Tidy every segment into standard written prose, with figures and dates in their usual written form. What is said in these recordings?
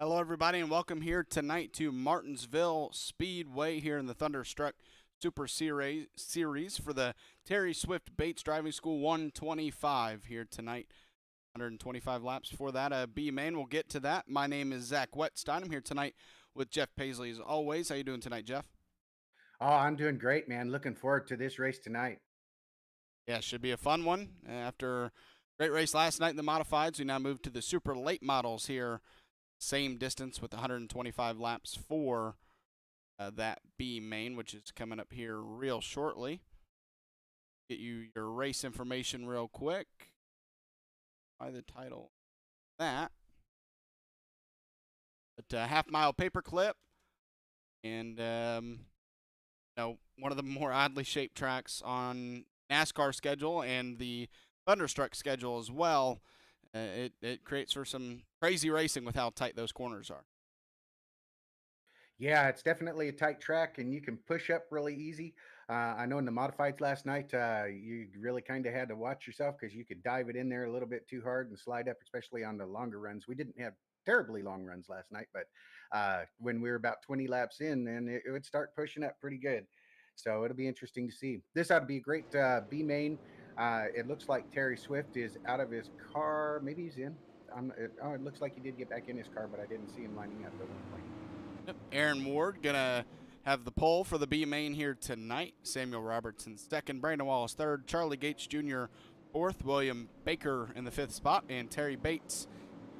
Hello, everybody, and welcome here tonight to Martinsville Speedway here in the Thunderstruck Super Series for the Terry Swift Bates Driving School 125 here tonight. 125 laps for that B main. We'll get to that. My name is Zach Wetstein. I'm here tonight with Jeff Paisley as always. How you doing tonight, Jeff? Oh, I'm doing great, man. Looking forward to this race tonight. Yeah, should be a fun one. After a great race last night in the modifieds, we now move to the super late models here. Same distance with 125 laps for that B main, which is coming up here real shortly. Get you your race information real quick. By the title that. But half mile paperclip, and one of the more oddly shaped tracks on NASCAR schedule and the Thunderstruck schedule as well. It creates for some crazy racing with how tight those corners are. Yeah, it's definitely a tight track, and you can push up really easy. I know in the modifieds last night, you really kind of had to watch yourself because you could dive it in there a little bit too hard and slide up, especially on the longer runs. We didn't have terribly long runs last night, but when we were about 20 laps in, then it would start pushing up pretty good. So it'll be interesting to see. This ought to be a great B main. It looks like Terry Swift is out of his car. Maybe he's in. It looks like he did get back in his car, but I didn't see him lining up at one point. Yep. Aaron Ward gonna have the pole for the B main here tonight. Samuel Robertson second, Brandon Wallace third, Charlie Gates Jr. fourth, William Baker in the fifth spot, and Terry Bates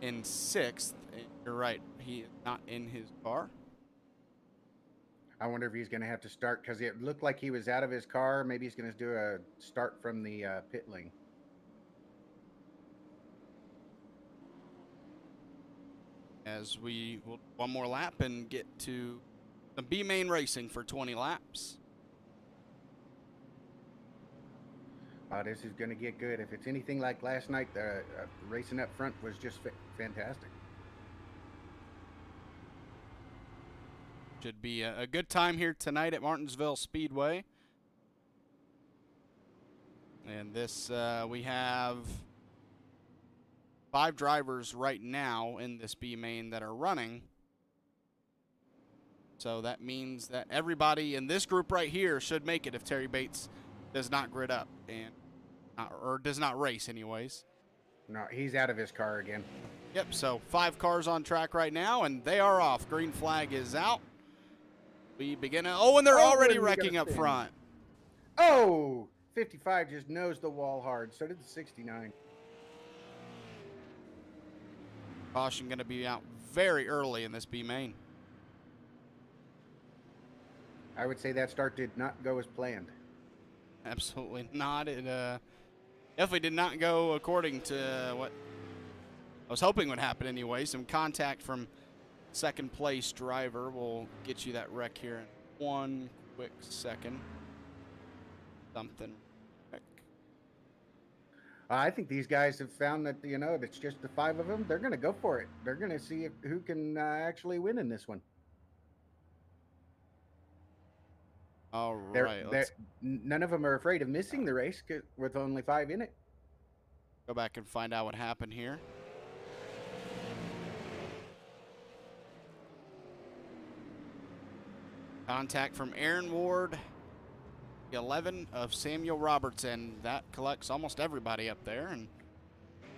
in sixth. And you're right, he is not in his car. I wonder if he's going to have to start because it looked like he was out of his car. Maybe he's going to do a start from the pit lane. As we will one more lap and get to the B main racing for 20 laps. This is going to get good. If it's anything like last night, the racing up front was just fantastic. Should be a good time here tonight at Martinsville Speedway. And this, we have 5 drivers right now in this B main that are running. So that means that everybody in this group right here should make it if Terry Bates does not grid up and or does not race anyways. No, he's out of his car again. Yep, so 5 cars on track right now, and they are off. Green flag is out. We begin. Oh, and they're already wrecking up front. Oh, 55 just nosed the wall hard. So did the 69. Caution going to be out very early in this B main. I would say that start did not go as planned. Absolutely not. It definitely did not go according to what I was hoping would happen anyway. Some contact from second place driver will get you that wreck here in one quick second. Something quick. I think these guys have found that, if it's just the 5 of them, they're going to go for it. They're going to see who can actually win in this one. All right. None of them are afraid of missing the race with only 5 in it. Go back and find out what happened here. Contact from Aaron Ward, 11 of Samuel Robertson. That collects almost everybody up there, and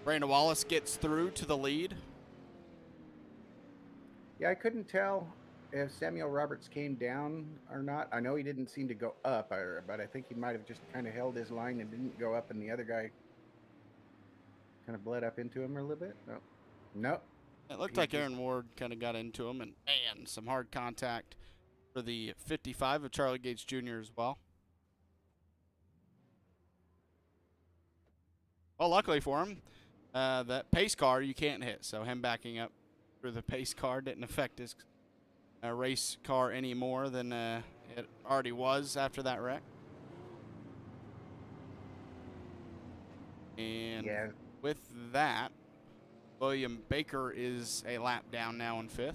Brandon Wallace gets through to the lead. Yeah, I couldn't tell if Samuel Roberts came down or not. I know he didn't seem to go up, but I think he might have just kind of held his line and didn't go up, and the other guy kind of bled up into him a little bit. No. It looked like Aaron Ward kind of got into him, and some hard contact for the 55 of Charlie Gates Jr. as well. Well, luckily for him, that pace car you can't hit, so him backing up through the pace car didn't affect his race car any more than it already was after that wreck. And with that, William Baker is a lap down now in 5th.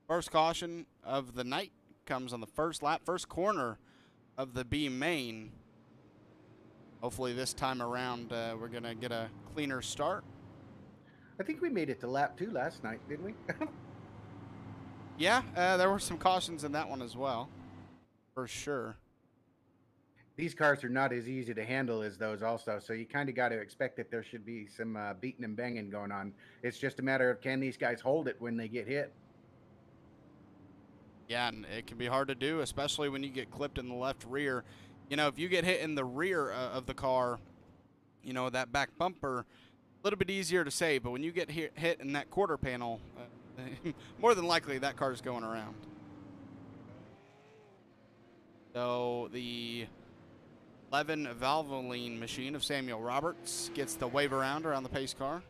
First caution of the night comes on the first lap, first corner of the B main. Hopefully this time around we're going to get a cleaner start. I think we made it to lap 2 last night, didn't we? Yeah, there were some cautions in that one as well, for sure. These cars are not as easy to handle as those also, so you kind of got to expect that there should be some beating and banging going on. It's just a matter of, can these guys hold it when they get hit? Yeah, and it can be hard to do, especially when you get clipped in the left rear. You know, if you get hit in the rear of the car, you know, that back bumper, a little bit easier to save, but when you get hit in that quarter panel, more than likely that car's going around. So the 11 Valvoline machine of Samuel Roberts gets the wave around the pace car.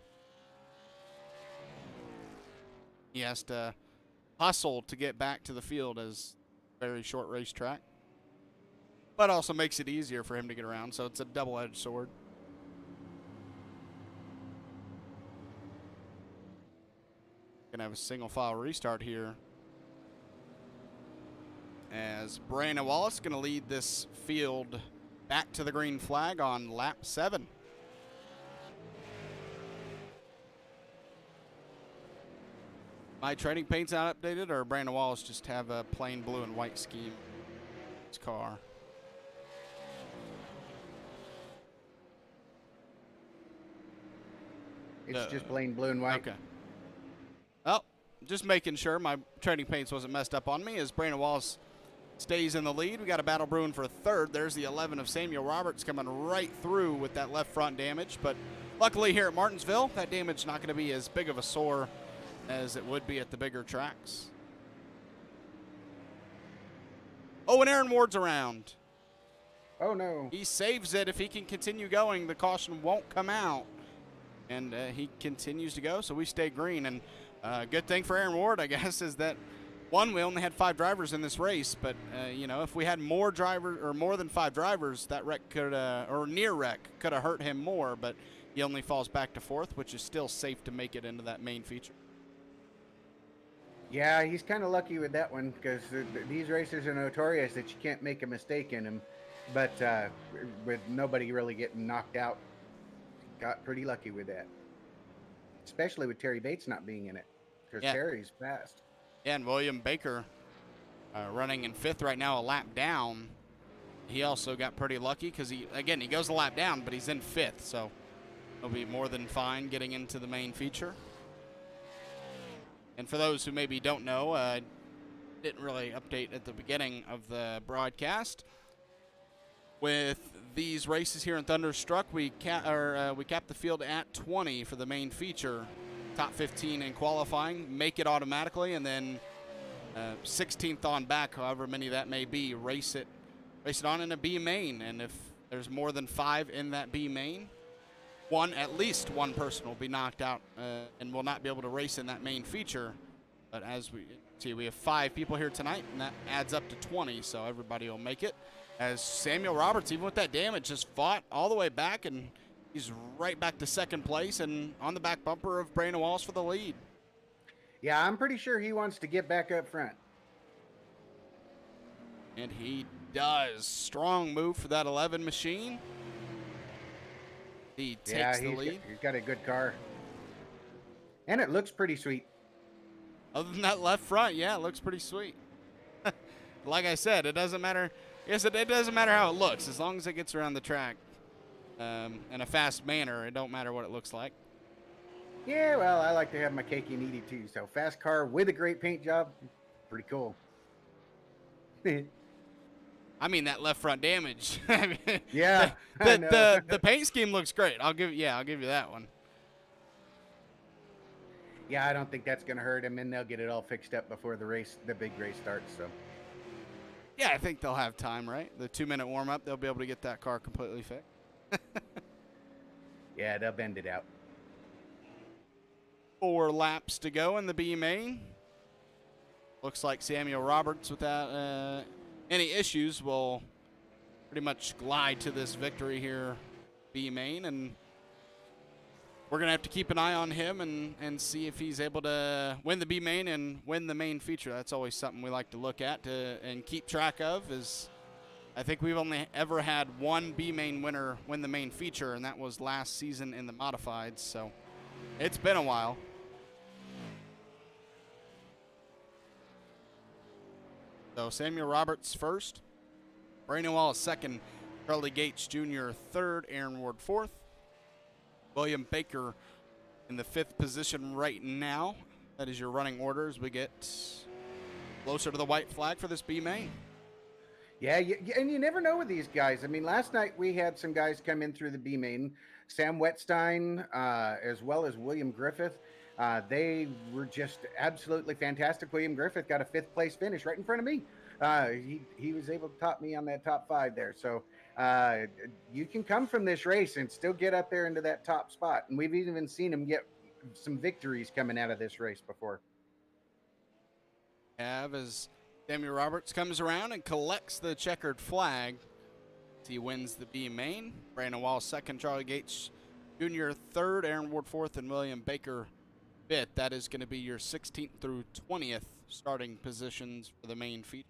He has to hustle to get back to the field as a very short racetrack, but also makes it easier for him to get around, so it's a double-edged sword. Gonna have a single file restart here as Brandon Wallace gonna lead this field back to the green flag on lap 7. My trading paint's not updated, or Brandon Wallace just have a plain blue and white scheme in his car? It's just plain blue and white. Okay. Well, just making sure my trading paints wasn't messed up on me as Brandon Wallace stays in the lead. We got a battle brewing for a third. There's the 11 of Samuel Roberts coming right through with that left front damage. But luckily here at Martinsville, that damage not going to be as big of a sore as it would be at the bigger tracks. Oh, and Aaron Ward's around. Oh, no. He saves it. If he can continue going, the caution won't come out. And he continues to go, so we stay green. And good thing for Aaron Ward, I guess, is that one, we only had 5 drivers in this race, but you know, if we had more drivers or more than 5 drivers, that wreck could or near wreck could have hurt him more. But he only falls back to 4th, which is still safe to make it into that main feature. Yeah, he's kind of lucky with that one because these racers are notorious that you can't make a mistake in them. But with nobody really getting knocked out, got pretty lucky with that. Especially with Terry Bates not being in it because Terry's fast. Yeah, and William Baker running in 5th right now, a lap down. He also got pretty lucky because he goes a lap down, but he's in 5th, so he'll be more than fine getting into the main feature. And for those who maybe don't know, didn't really update at the beginning of the broadcast. With these races here in Thunderstruck, we cap the field at 20 for the main feature. Top 15 in qualifying, make it automatically, and then 16th on back, however many that may be, race it on in a B main. And if there's more than 5 in that B main, at least one person will be knocked out and will not be able to race in that main feature. But as we see, we have 5 people here tonight, and that adds up to 20, so everybody will make it. As Samuel Roberts, even with that damage, just fought all the way back, and he's right back to 2nd place and on the back bumper of Brandon Wallace for the lead. Yeah, I'm pretty sure he wants to get back up front. And he does. Strong move for that 11 machine. He takes the lead. He's got a good car. And it looks pretty sweet. Other than that left front, yeah, it looks pretty sweet. Like I said, it doesn't matter. Yes, it doesn't matter how it looks. As long as it gets around the track in a fast manner, it don't matter what it looks like. Yeah, well, I like to have my cake and eat it too. So fast car with a great paint job, pretty cool. I mean, that left front damage. Yeah, the paint scheme looks great. I'll give you that one. Yeah, I don't think that's going to hurt him, and they'll get it all fixed up before the big race starts. So. Yeah, I think they'll have time, right? The 2-minute warm-up, they'll be able to get that car completely fixed. Yeah, they'll bend it out. 4 laps to go in the B main. Looks like Samuel Roberts, without any issues, will pretty much glide to this victory here, B main. And we're going to have to keep an eye on him and see if he's able to win the B main and win the main feature. That's always something we like to look at and keep track of. Is I think we've only ever had one B main winner win the main feature, and that was last season in the modifieds. So it's been a while. So Samuel Roberts first, Brandon Wallace second, Charlie Gates Jr. third, Aaron Ward fourth, William Baker in the fifth position right now. That is your running order as we get closer to the white flag for this B main. Yeah, and you never know with these guys. I mean, last night we had some guys come in through the B main, Sam Wetstein, as well as William Griffith. They were just absolutely fantastic. William Griffith got a fifth place finish right in front of me. He was able to top me on that top five there. So you can come from this race and still get up there into that top spot. And we've even seen him get some victories coming out of this race before. As Samuel Roberts comes around and collects the checkered flag, he wins the B main. Brandon Wallace second, Charlie Gates Jr. third, Aaron Ward fourth, and William Baker fifth. That is going to be your 16th through 20th starting positions for the main feature.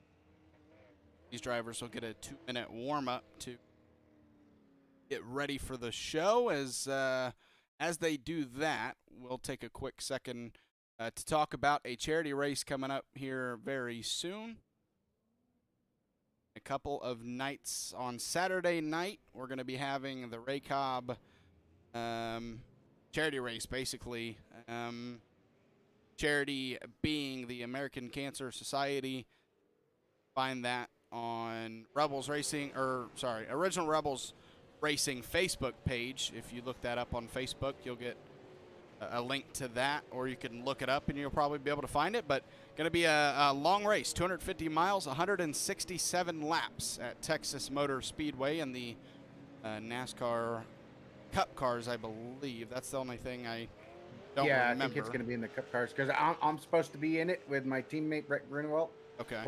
These drivers will get a 2-minute warm-up to get ready for the show. As they do that, we'll take a quick second to talk about a charity race coming up here very soon. A couple of nights on Saturday night, we're going to be having the Ray Cobb charity race, basically. Charity being the American Cancer Society. Find that on Original Rebels Racing Facebook page. If you look that up on Facebook, you'll get a link to that, or you can look it up and you'll probably be able to find it. But going to be a long race, 250 miles, 167 laps at Texas Motor Speedway in the NASCAR Cup cars, I believe. That's the only thing I don't remember. I think it's going to be in the Cup cars because I'm supposed to be in it with my teammate Brett Grunewald. Okay.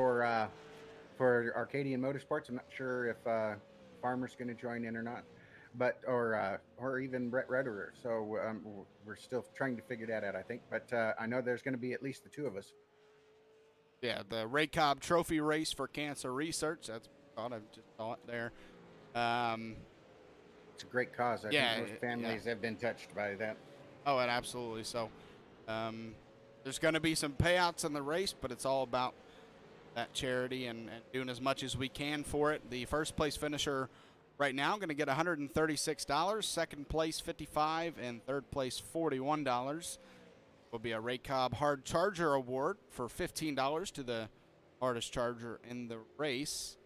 For Arcadian Motorsports. I'm not sure if Farmer's going to join in or not, but or even Brett Rederer. So we're still trying to figure that out, I think. But I know there's going to be at least the two of us. Yeah, the Ray Cobb Trophy Race for Cancer Research. That's what I just saw it there. It's a great cause. I think most families have been touched by that. Oh, and absolutely. So there's going to be some payouts in the race, but it's all about that charity and doing as much as we can for it. The first place finisher right now going to get $136, second place $55, and third place $41. Will be a Ray Cobb Hard Charger Award for $15 to the hardest charger in the race.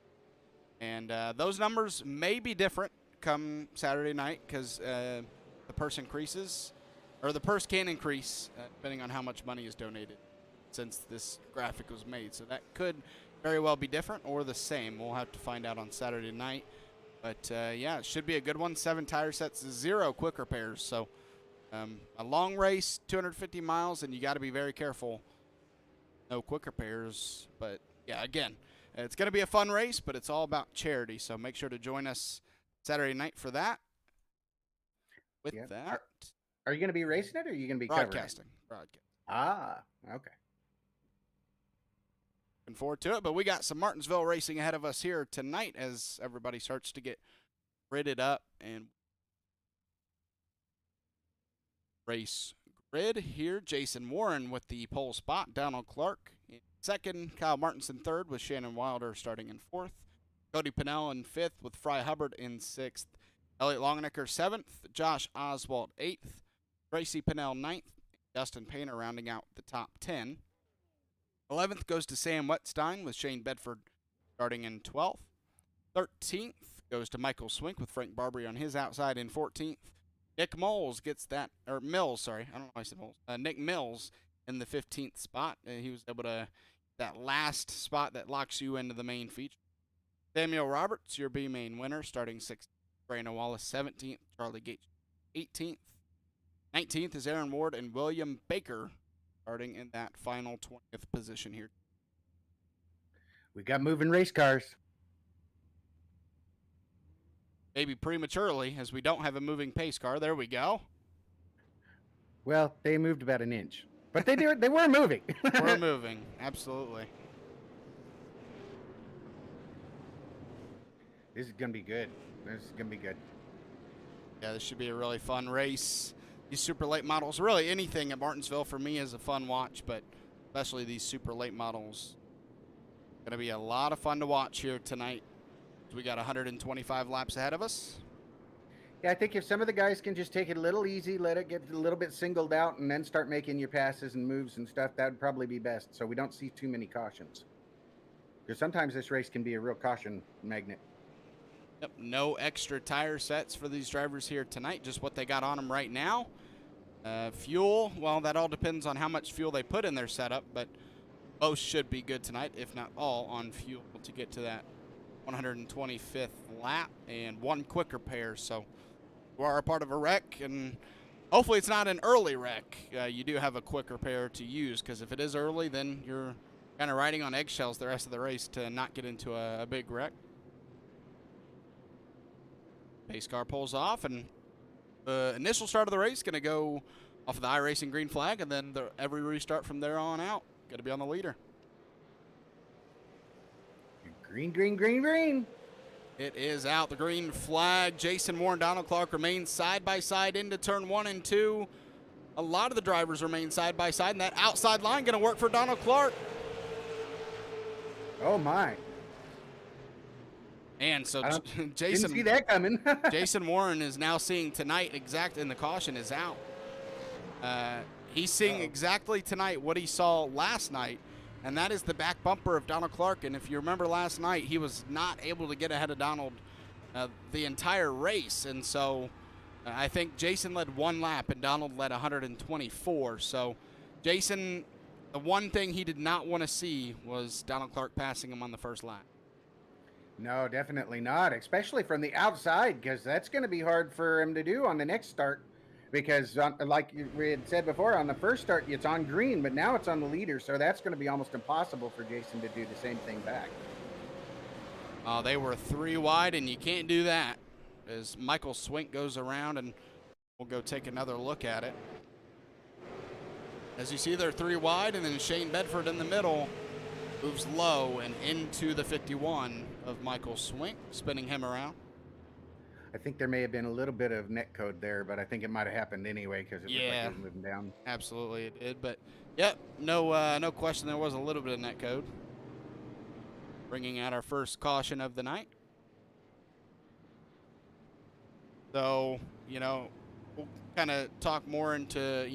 And those numbers may be different come Saturday night because the purse increases, or the purse can increase depending on how much money is donated since this graphic was made. So that could very well be different or the same. We'll have to find out on Saturday night. But yeah, it should be a good one. 7 tire sets, 0 quick repairs. So a long race, 250 miles, and you got to be very careful. No quick repairs. But yeah, again, it's going to be a fun race, but it's all about charity. So make sure to join us Saturday night for that. With that, are you going to be racing it, or are you going to be broadcasting? Broadcasting. Ah, okay. Looking forward to it, but we got some Martinsville racing ahead of us here tonight as everybody starts to get gridded up and race grid here. Jason Warren with the pole spot, Donald Clark in second, Kyle Martinson third with Shannon Wilder starting in fourth, Cody Pinnell in fifth with Fry Hubbard in sixth, Elliot Longnecker seventh, Josh Oswald eighth, Tracy Pinnell ninth, Dustin Painter rounding out the top 10. 11th goes to Sam Wetstein with Shane Bedford starting in 12th. 13th goes to Michael Swink with Frank Barbary on his outside in 14th. Nick Mills gets that, or Mills, sorry. I don't know why I said Mills. Nick Mills in the 15th spot. He was able to, that last spot that locks you into the main feature. Samuel Roberts, your B main winner, starting 16th. Brandon Wallace, 17th. Charlie Gates, 18th. 19th is Aaron Ward and William Baker, starting in that final 20th position here. We got moving race cars. Maybe prematurely, as we don't have a moving pace car. There we go. Well, they moved about an inch, but they were moving. We're moving, absolutely. This is gonna be good. This is gonna be good. Yeah, this should be a really fun race. These super late models, really anything at Martinsville for me is a fun watch, but especially these super late models. Going to be a lot of fun to watch here tonight. We got 125 laps ahead of us. Yeah, I think if some of the guys can just take it a little easy, let it get a little bit singled out, and then start making your passes and moves and stuff, that would probably be best. So we don't see too many cautions. Because sometimes this race can be a real caution magnet. Yep, no extra tire sets for these drivers here tonight, just what they got on them right now. Fuel, well, that all depends on how much fuel they put in their setup, but both should be good tonight, if not all, on fuel to get to that 125th lap and one quicker pair. So you are a part of a wreck, and hopefully it's not an early wreck. You do have a quicker pair to use, because if it is early, then you're kind of riding on eggshells the rest of the race to not get into a big wreck. Pace car pulls off, and the initial start of the race going to go off of the iRacing green flag, and then every restart from there on out going to be on the leader. Green, green, green, green. It is out. The green flag. Jason Moore and Donald Clark remain side by side into turn 1 and 2. A lot of the drivers remain side by side, and that outside line going to work for Donald Clark. Oh my! And so Jason Jason, didn't see that coming. Jason Warren is now seeing tonight and the caution is out. He's seeing exactly tonight what he saw last night, and that is the back bumper of Donald Clark. And if you remember last night, he was not able to get ahead of Donald the entire race. And so I think Jason led 1 lap and Donald led 124. So Jason, the one thing he did not want to see was Donald Clark passing him on the first lap. No, definitely not, especially from the outside, because that's going to be hard for him to do on the next start. Because, like we had said before, on the first start, it's on green, but now it's on the leader, so that's going to be almost impossible for Jason to do the same thing back. They were 3 wide, and you can't do that. As Michael Swink goes around, and we'll go take another look at it. As you see, they're 3 wide, and then Shane Bedford in the middle moves low and into the 51 of Michael Swink, spinning him around. I think there may have been a little bit of net code there, but I think it might have happened anyway because it looked like it was moving down. Absolutely, it did. But, yep, no question there was a little bit of net code. Bringing out our first caution of the night. So, we'll kind of talk more into,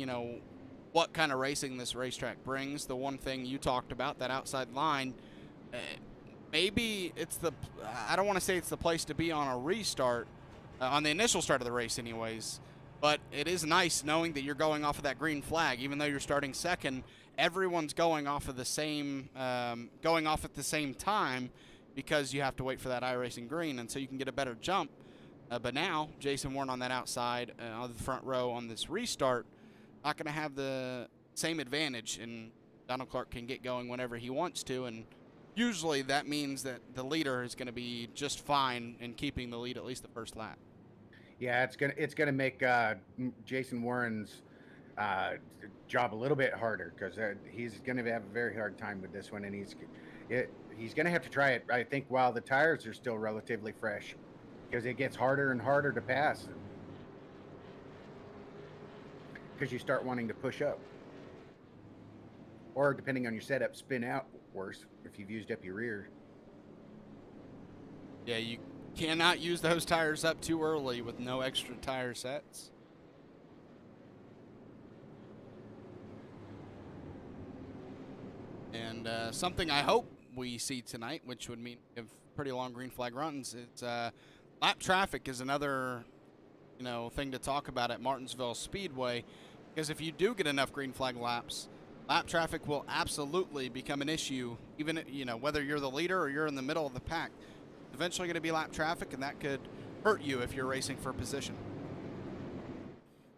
what kind of racing this racetrack brings. The one thing you talked about, that outside line, maybe it's I don't want to say it's the place to be on a restart, on the initial start of the race anyways, but it is nice knowing that you're going off of that green flag. Even though you're starting second, everyone's going off of the same, going off at the same time, because you have to wait for that iRacing green, and so you can get a better jump. But now, Jason Warren on that outside, on the front row on this restart, not going to have the same advantage, and Donald Clark can get going whenever he wants to, and usually that means that the leader is going to be just fine in keeping the lead at least the first lap. Yeah, it's gonna make Jason Warren's job a little bit harder, because he's gonna have a very hard time with this one, and he's gonna have to try it, I think, while the tires are still relatively fresh, because it gets harder and harder to pass, because you start wanting to push up, or depending on your setup, spin out worse if you've used up your rear. Yeah, you cannot use those tires up too early with no extra tire sets. And something I hope we see tonight, which would mean if pretty long green flag runs, it's lap traffic is another thing to talk about at Martinsville Speedway, because if you do get enough green flag laps, lap traffic will absolutely become an issue, even whether you're the leader or you're in the middle of the pack. It's eventually going to be lap traffic, and that could hurt you if you're racing for position.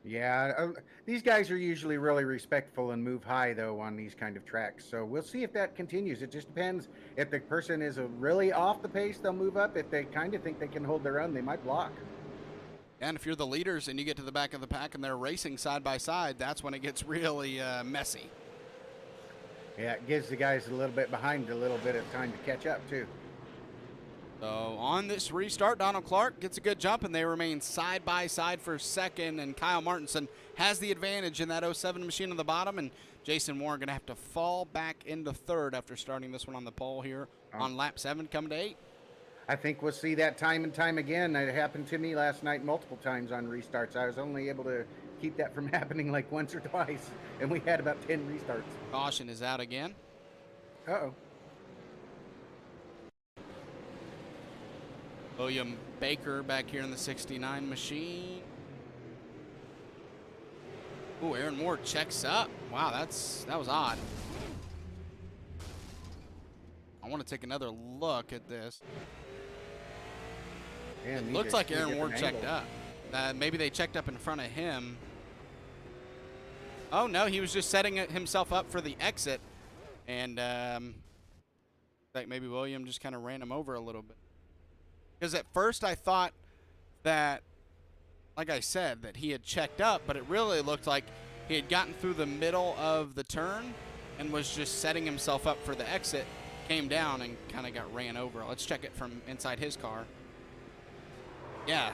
Yeah, these guys are usually really respectful and move high, though, on these kind of tracks. So we'll see if that continues. It just depends. If the person is really off the pace, they'll move up. If they kind of think they can hold their own, they might block. And if you're the leaders and you get to the back of the pack and they're racing side by side, that's when it gets really messy. Yeah, it gives the guys a little bit behind a little bit of time to catch up, too. So on this restart, Donald Clark gets a good jump, and they remain side by side for second. And Kyle Martinson has the advantage in that 07 machine on the bottom, and Jason Warren going to have to fall back into third after starting this one on the pole here on lap 7, coming to 8. I think we'll see that time and time again. It happened to me last night multiple times on restarts. I was only able to keep that from happening like once or twice, and we had about 10 restarts. Caution is out again. Uh-oh. William Baker back here in the 69 machine. Ooh, Aaron Moore checks up. Wow, that was odd. I want to take another look at this. Man, It looks like Aaron Moore checked up. Maybe they checked up in front of him. Oh, no, he was just setting himself up for the exit. And like maybe William just kind of ran him over a little bit. Because at first I thought that, like I said, that he had checked up, but it really looked like he had gotten through the middle of the turn and was just setting himself up for the exit, came down and kind of got ran over. Let's check it from inside his car. Yeah,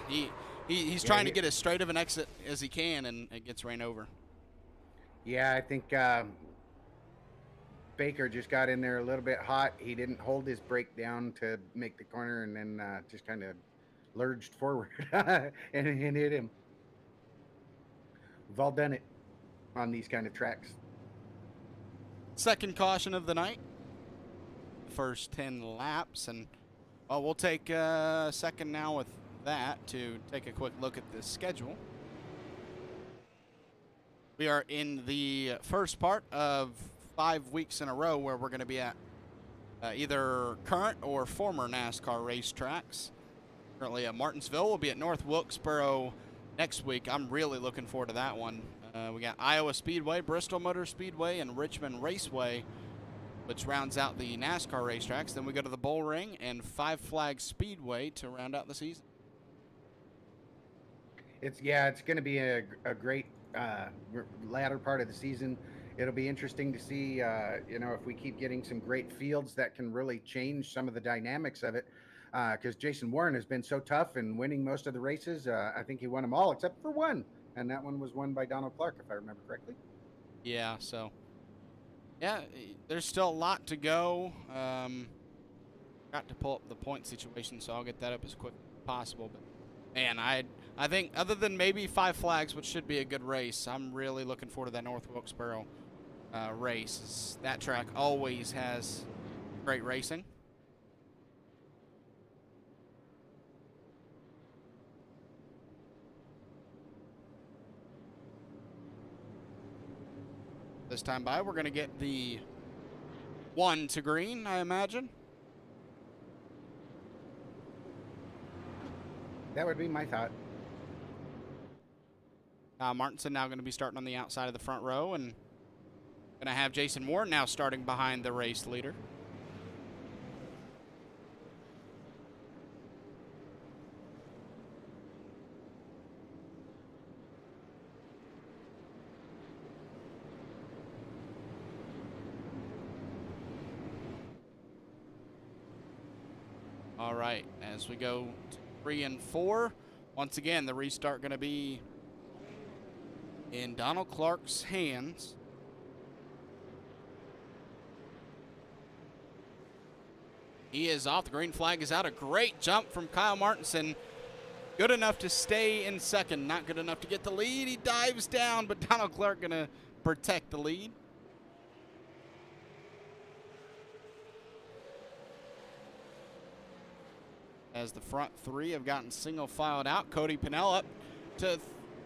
he's trying to get as straight of an exit as he can, and it gets ran over. Yeah, I think Baker just got in there a little bit hot. He didn't hold his brake down to make the corner, and then just kind of lurched forward and hit him. We've all done it on these kind of tracks. Second caution of the night. First 10 laps, and well, we'll take a second now with that to take a quick look at the schedule. We are in the first part of 5 weeks in a row where we're going to be at either current or former NASCAR racetracks. Currently at Martinsville. We'll be at North Wilkesboro next week. I'm really looking forward to that one. We got Iowa Speedway, Bristol Motor Speedway, and Richmond Raceway, which rounds out the NASCAR racetracks. Then we go to the Bull Ring and Five Flags Speedway to round out the season. It's going to be a great latter part of the season. It'll be interesting to see, if we keep getting some great fields that can really change some of the dynamics of it. Because Jason Warren has been so tough and winning most of the races. I think he won them all except for one, and that one was won by Donald Clark, if I remember correctly. Yeah, so yeah, there's still a lot to go. Got to pull up the point situation, so I'll get that up as quick as possible. But man, I think other than maybe Five Flags, which should be a good race, I'm really looking forward to that North Wilkesboro race. That track always has great racing. This time by, we're going to get the 1 to green, I imagine. That would be my thought. Martinson now going to be starting on the outside of the front row, and going to have Jason Moore now starting behind the race leader. All right, as we go to 3 and 4, once again, the restart going to be in Donald Clark's hands. He is off. The green flag is out. A great jump from Kyle Martinson. Good enough to stay in second. Not good enough to get the lead. He dives down, but Donald Clark going to protect the lead. As the front three have gotten single filed out. Cody Pinnell up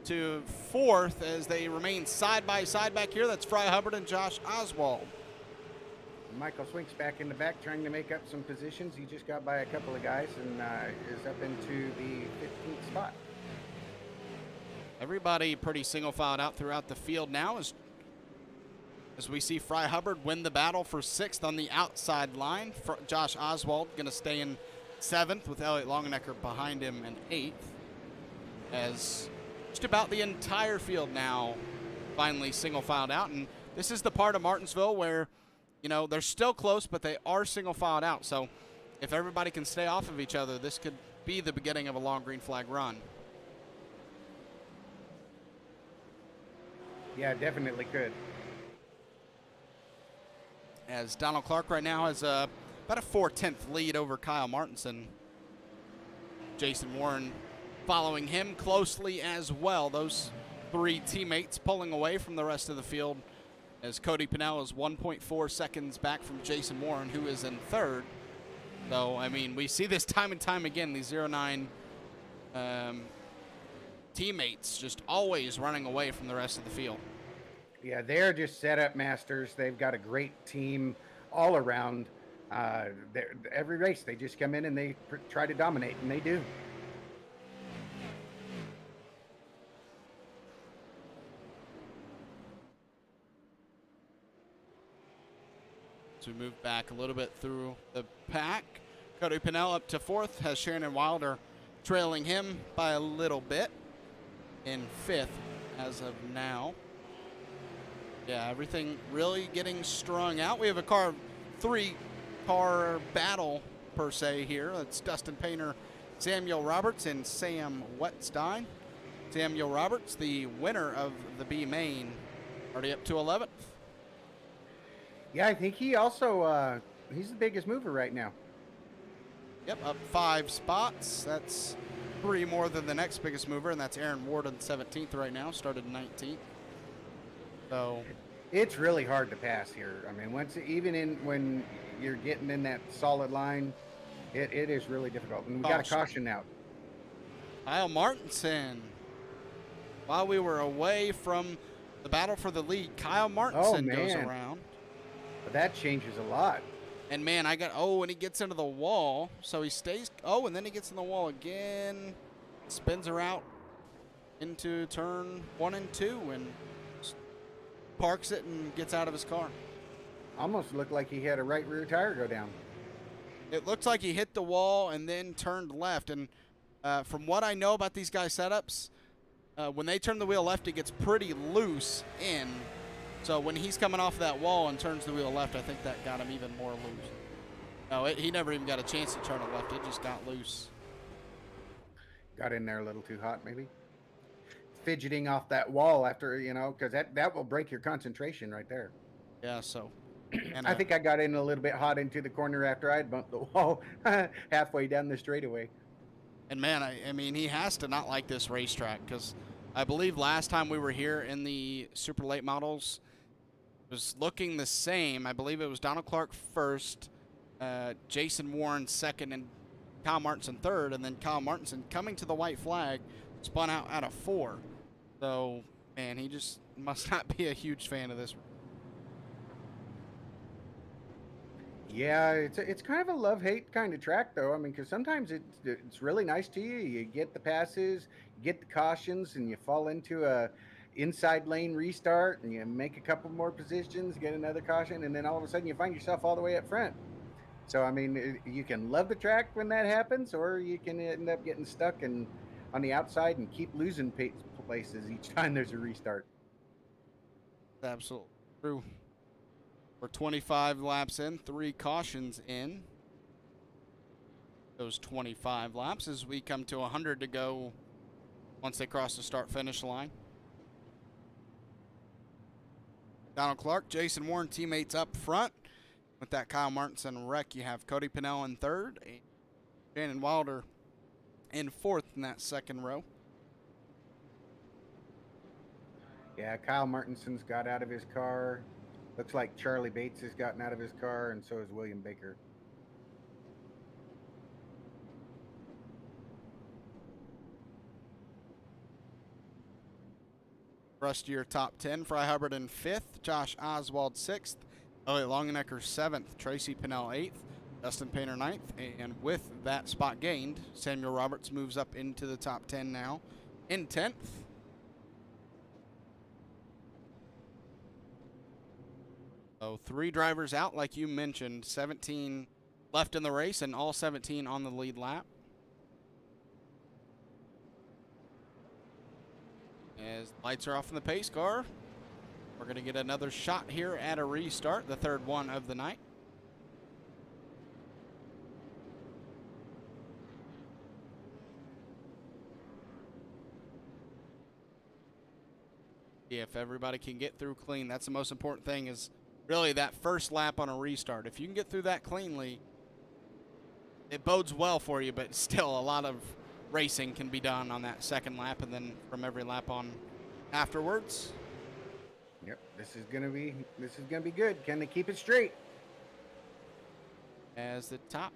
to fourth as they remain side by side back here. That's Fry Hubbard and Josh Oswald. Michael Swink's back in the back trying to make up some positions. He just got by a couple of guys and is up into the 15th spot. Everybody pretty single filed out throughout the field now as we see Fry Hubbard win the battle for 6th on the outside line. Josh Oswald going to stay in 7th with Elliott Longenecker behind him in 8th. as just about the entire field now finally single filed out. And this is the part of Martinsville where, you know, they're still close, but they are single filed out. So if everybody can stay off of each other, this could be the beginning of a long green flag run. Yeah, definitely could. As Donald Clark right now has about a 4/10 lead over Kyle Martinson. Jason Warren following him closely as well. Those three teammates pulling away from the rest of the field, as Cody Pinnell is 1.4 seconds back from Jason Warren, who is in third. So, I mean, we see this time and time again, these 09 teammates just always running away from the rest of the field. Yeah, they're just setup masters. They've got a great team all around. Every race, they just come in and they try to dominate, and they do. So we move back a little bit through the pack. Cody Pinnell up to fourth, has Shannon Wilder trailing him by a little bit in fifth as of now. Yeah, everything really getting strung out. We have a three-car battle per se here. That's Dustin Painter, Samuel Roberts, and Sam Wetstein. Samuel Roberts, the winner of the B main, already up to 11th. Yeah, I think he also, he's the biggest mover right now. Yep, up 5 spots. That's 3 more than the next biggest mover, and that's Aaron Warden, 17th right now, started 19th. So it's really hard to pass here. I mean, when you're getting in that solid line, it is really difficult. And we got a caution out. Kyle Martinson. While we were away from the battle for the lead, Kyle Martinson goes around. But that changes a lot. And man, and he gets into the wall, so he stays. Oh, and then he gets in the wall again, spins her out into turn 1 and 2, and parks it and gets out of his car. Almost looked like he had a right rear tire go down. It looks like he hit the wall and then turned left. And from what I know about these guys' setups, when they turn the wheel left, it gets pretty loose in. So when he's coming off that wall and turns the wheel left, I think that got him even more loose. No, he never even got a chance to turn it left. It just got loose. Got in there a little too hot, maybe. Fidgeting off that wall after, because that will break your concentration right there. Yeah, so. And I think I got in a little bit hot into the corner after I had bumped the wall halfway down the straightaway. And man, I mean, he has to not like this racetrack, because I believe last time we were here in the super late models, it was looking the same. I believe it was Donald Clark first, Jason Warren second, and Kyle Martinson third, and then Kyle Martinson coming to the white flag spun out of 4. So, man, he just must not be a huge fan of this. Yeah, it's kind of a love-hate kind of track, though. I mean, because sometimes it's really nice to you. You get the passes, you get the cautions, and you fall into a inside lane restart, and you make a couple more positions, get another caution, and then all of a sudden you find yourself all the way up front. So, I mean, you can love the track when that happens, or you can end up getting stuck on the outside and keep losing places each time there's a restart. Absolutely true. We're 25 laps in, 3 cautions in. Those 25 laps as we come to 100 to go once they cross the start-finish line. Donald Clark, Jason Warren, teammates up front. With that Kyle Martinson wreck, you have Cody Pinnell in third, Shannon Wilder in fourth in that second row. Yeah, Kyle Martinson's got out of his car. Looks like Charlie Bates has gotten out of his car, and so has William Baker. Rest of your top 10, Fry Hubbard in 5th, Josh Oswald 6th, Elliot Longenecker 7th, Tracy Pinnell 8th, Dustin Painter 9th, and with that spot gained, Samuel Roberts moves up into the top 10 now in 10th. So 3 drivers out, like you mentioned, 17 left in the race, and all 17 on the lead lap. As lights are off in the pace car, we're going to get another shot here at a restart, the third one of the night. If everybody can get through clean, that's the most important thing, is really that first lap on a restart. If you can get through that cleanly, it bodes well for you, but still a lot of racing can be done on that second lap and then from every lap on afterwards. Yep, this is gonna be good. Can they keep it straight? As the top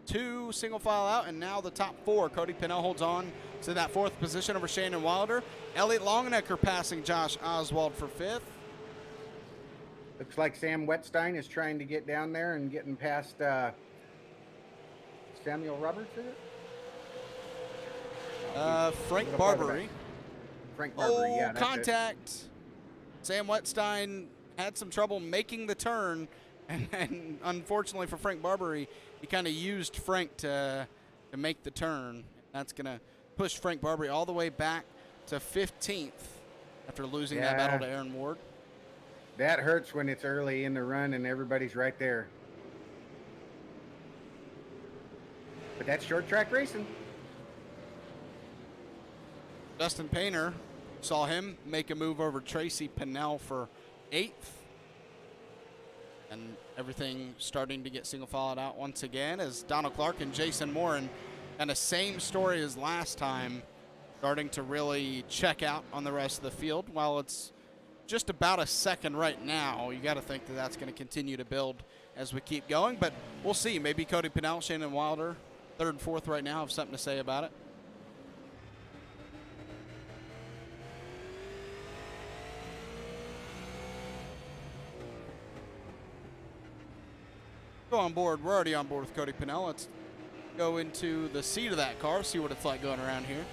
2 single file out, and now the top 4. Cody Pennell holds on to that 4th position over Shannon Wilder. Elliot Longenecker passing Josh Oswald for 5th. Looks like Sam Wetstein is trying to get down there and getting past Samuel Roberts, is it? Frank Barbary. Frank Barbary, oh, yeah. That's contact. Sam Wetstein had some trouble making the turn, and unfortunately for Frank Barbary, he kind of used Frank to make the turn. That's going to push Frank Barbary all the way back to 15th after losing that battle to Aaron Ward. That hurts when it's early in the run and everybody's right there. But that's short track racing. Dustin Painter, saw him make a move over Tracy Pennell for 8th. And everything starting to get single filed out once again as Donald Clark and Jason Morin, and the same story as last time, starting to really check out on the rest of the field. While it's just about a second right now, you got to think that that's going to continue to build as we keep going. But we'll see. Maybe Cody Pennell, Shannon Wilder, 3rd and 4th right now, have something to say about it. Go on board. We're already on board with Cody Pennell. Let's go into the seat of that car, see what it's like going around here.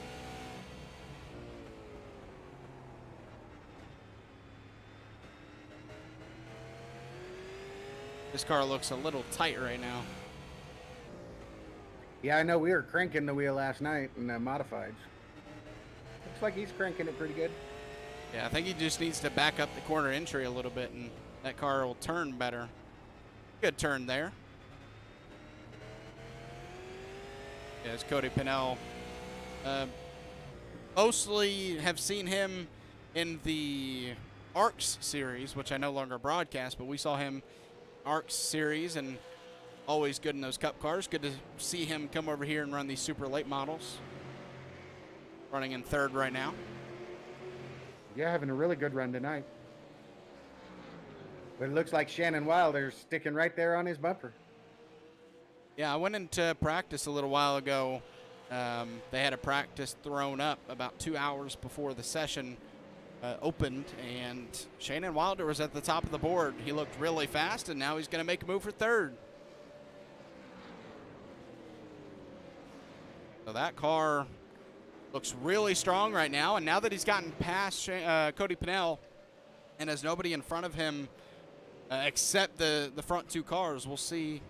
This car looks a little tight right now. Yeah, I know we were cranking the wheel last night in the modifieds. Looks like he's cranking it pretty good. Yeah, I think he just needs to back up the corner entry a little bit, and that car will turn better. Good turn there. As Cody Pennell, mostly have seen him in the ARCS series, which I no longer broadcast, but we saw him ARCS series, and always good in those cup cars. Good to see him come over here and run these super late models. Running in 3rd right now. Yeah, having a really good run tonight. But it looks like Shannon Wilder's sticking right there on his bumper. Yeah, I went into practice a little while ago. They had a practice thrown up about 2 hours before the session opened, and Shannon Wilder was at the top of the board. He looked really fast, and now he's going to make a move for 3rd. So that car looks really strong right now, and now that he's gotten past Cody Pennell and has nobody in front of him except the front 2 cars, we'll see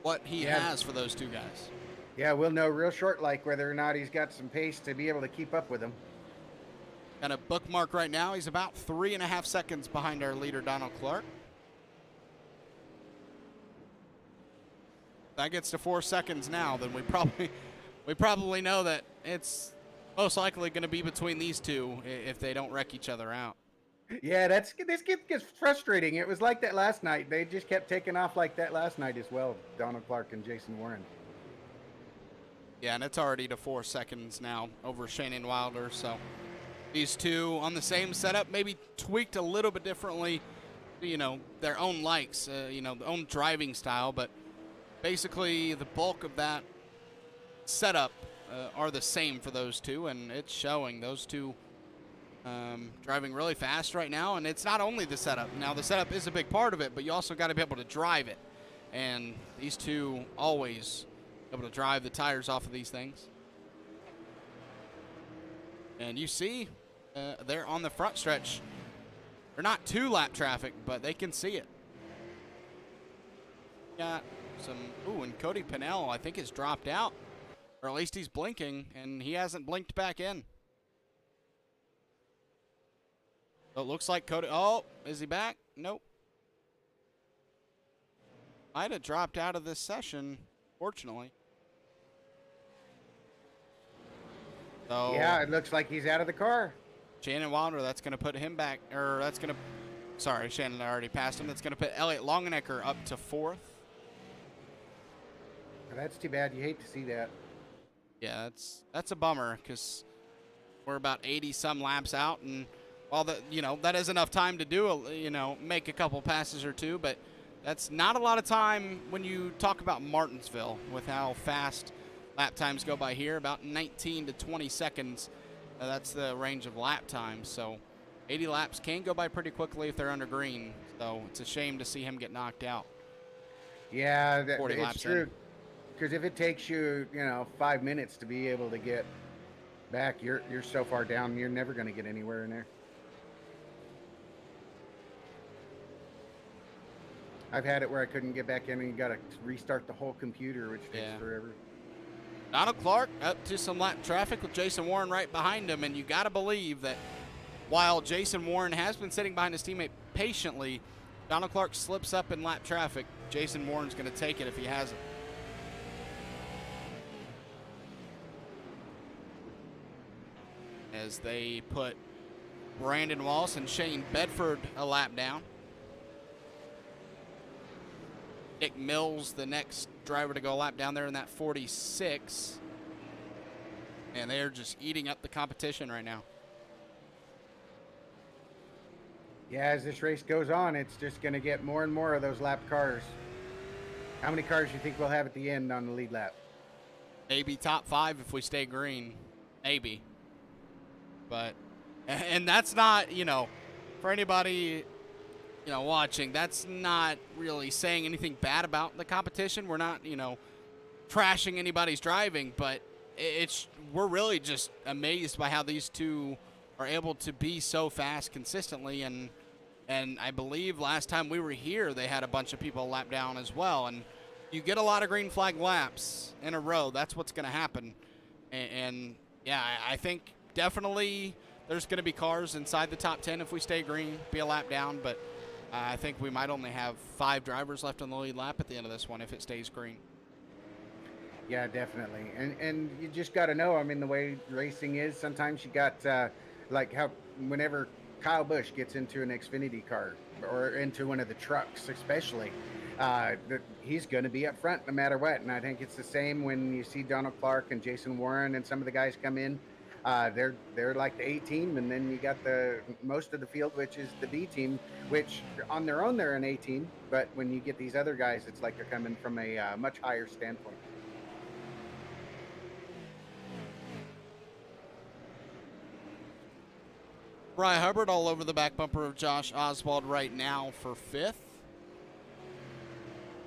what he has for those 2 guys. Yeah, we'll know real short like whether or not he's got some pace to be able to keep up with him. Got a bookmark right now. He's about 3.5 seconds behind our leader, Donald Clark. That gets to 4 seconds now, then we probably know that it's most likely going to be between these 2 if they don't wreck each other out. Yeah, this gets frustrating. It was like that last night. They just kept taking off like that last night as well, Donald Clark and Jason Warren. Yeah, and it's already to 4 seconds now over Shannon Wilder. So these 2 on the same setup, maybe tweaked a little bit differently, you know, their own likes, you know, their own driving style. But basically the bulk of that setup are the same for those 2, and it's showing. Those 2 driving really fast right now, and it's not only the setup. Now, the setup is a big part of it, but you also got to be able to drive it. And these 2 always able to drive the tires off of these things. And you see, they're on the front stretch. They're not too lap traffic, but they can see it. Got some, and Cody Pennell, I think, has dropped out, or at least he's blinking, and he hasn't blinked back in. So it looks like Cody. Oh, is he back? Nope. Might have dropped out of this session, fortunately. So Yeah, it looks like he's out of the car. Shannon Wilder, that's going to put him back, or that's going to, sorry, Shannon already passed him. That's going to put Elliott Longenecker up to 4th. That's too bad. You hate to see that. Yeah, that's a bummer because we're about 80 some laps out, and while that is enough time to do make a couple passes or two, but that's not a lot of time when you talk about Martinsville with how fast lap times go by here, about 19 to 20 seconds. That's the range of lap time. So 80 laps can go by pretty quickly if they're under green. So it's a shame to see him get knocked out. Yeah, 40 it's laps true. in. Because if it takes you, 5 minutes to be able to get back, you're so far down, you're never going to get anywhere in there. I've had it where I couldn't get back in, and you got to restart the whole computer, which takes forever. Donald Clark up to some lap traffic with Jason Warren right behind him, and you got to believe that while Jason Warren has been sitting behind his teammate patiently, Donald Clark slips up in lap traffic. Jason Warren's going to take it if he has it. As they put Brandon Wallace and Shane Bedford a lap down. Nick Mills, the next driver to go a lap down there in that 46. And they're just eating up the competition right now. Yeah, as this race goes on, it's just going to get more and more of those lap cars. How many cars do you think we'll have at the end on the lead lap? Maybe top 5 if we stay green. Maybe. But, and that's not, for anybody, watching, that's not really saying anything bad about the competition. We're not, trashing anybody's driving, but we're really just amazed by how these two are able to be so fast consistently. And I believe last time we were here, they had a bunch of people lap down as well. And you get a lot of green flag laps in a row. That's what's going to happen. And yeah, I think definitely there's going to be cars inside the top 10 if we stay green, be a lap down. But I think we might only have 5 drivers left on the lead lap at the end of this one if it stays green. Yeah, definitely. And you just got to know, the way racing is, sometimes you got like how whenever Kyle Busch gets into an Xfinity car or into one of the trucks especially, he's going to be up front no matter what. And I think it's the same when you see Donald Clark and Jason Warren and some of the guys come in. They're like the A team, and then you got the most of the field, which is the B team, which on their own they're an A team, but when you get these other guys, it's like they're coming from a much higher standpoint. Fry Hubbard all over the back bumper of Josh Oswald right now for 5th.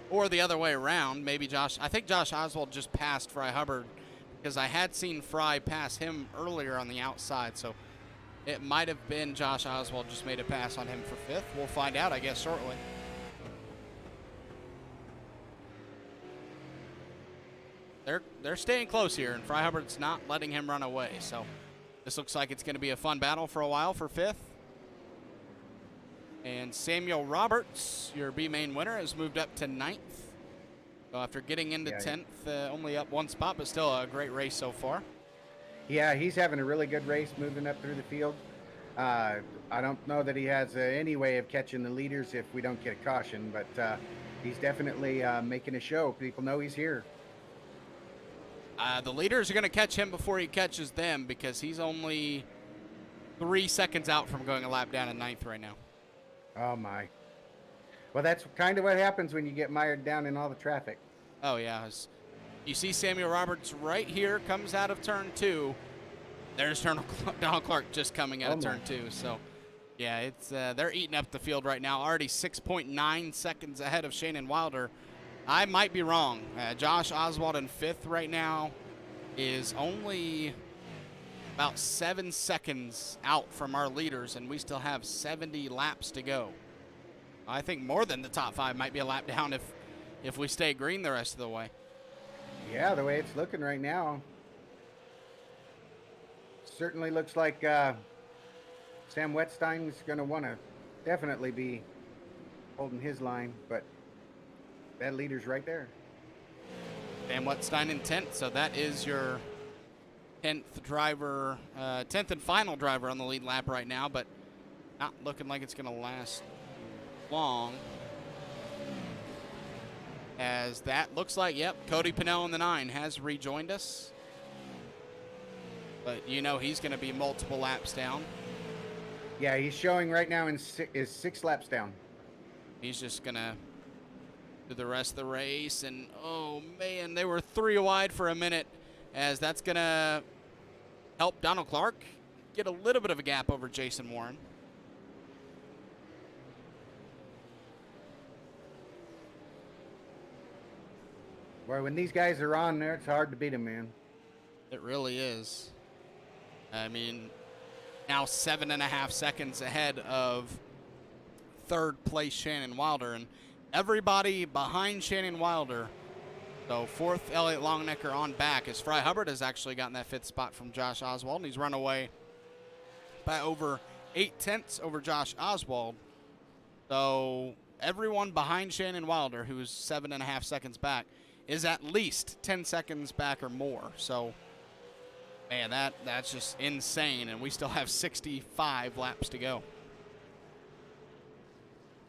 Or the other way around. I think Josh Oswald just passed Fry Hubbard because I had seen Fry pass him earlier on the outside. So it might have been Josh Oswald just made a pass on him for 5th. We'll find out, I guess, shortly. They're staying close here, and Fry Hubbard's not letting him run away. So this looks like it's going to be a fun battle for a while for 5th. And Samuel Roberts, your B main winner, has moved up to 9th. So after getting into 10th, only up 1 spot, but still a great race so far. Yeah, he's having a really good race moving up through the field. I don't know that he has any way of catching the leaders if we don't get a caution, but he's definitely making a show. People know he's here. The leaders are going to catch him before he catches them because he's only 3 seconds out from going a lap down in 9th right now. Oh, my. Well, that's kind of what happens when you get mired down in all the traffic. Oh, yeah. You see Samuel Roberts right here, comes out of turn 2. There's Donald Clark just coming out of turn 2. So, yeah, it's they're eating up the field right now. Already 6.9 seconds ahead of Shannon Wilder. I might be wrong. Josh Oswald in 5th right now is only about 7 seconds out from our leaders, and we still have 70 laps to go. I think more than the top 5 might be a lap down if we stay green the rest of the way. Yeah, the way it's looking right now. Certainly looks like Sam Wetstein's going to want to definitely be holding his line, but that leader's right there. Sam Wetstein in 10th, so that is your 10th driver, 10th and final driver on the lead lap right now, but not looking like it's going to last long. As that looks like, yep, Cody Pennell in the 9 has rejoined us. But you know he's going to be multiple laps down. Yeah, he's showing right now is 6 laps down. He's just going to do the rest of the race. And, oh, man, they were 3 wide for a minute, as that's going to help Donald Clark get a little bit of a gap over Jason Warren. Boy, when these guys are on there, it's hard to beat them, man. It really is. I mean, now 7.5 seconds ahead of third place Shannon Wilder, and everybody behind Shannon Wilder. So fourth, Elliott Longnecker on back, as Fry Hubbard has actually gotten that 5th spot from Josh Oswald, and he's run away by over 0.8 over Josh Oswald. So everyone behind Shannon Wilder, who's 7.5 seconds back, is at least 10 seconds back or more. So, man, that's just insane, and we still have 65 laps to go.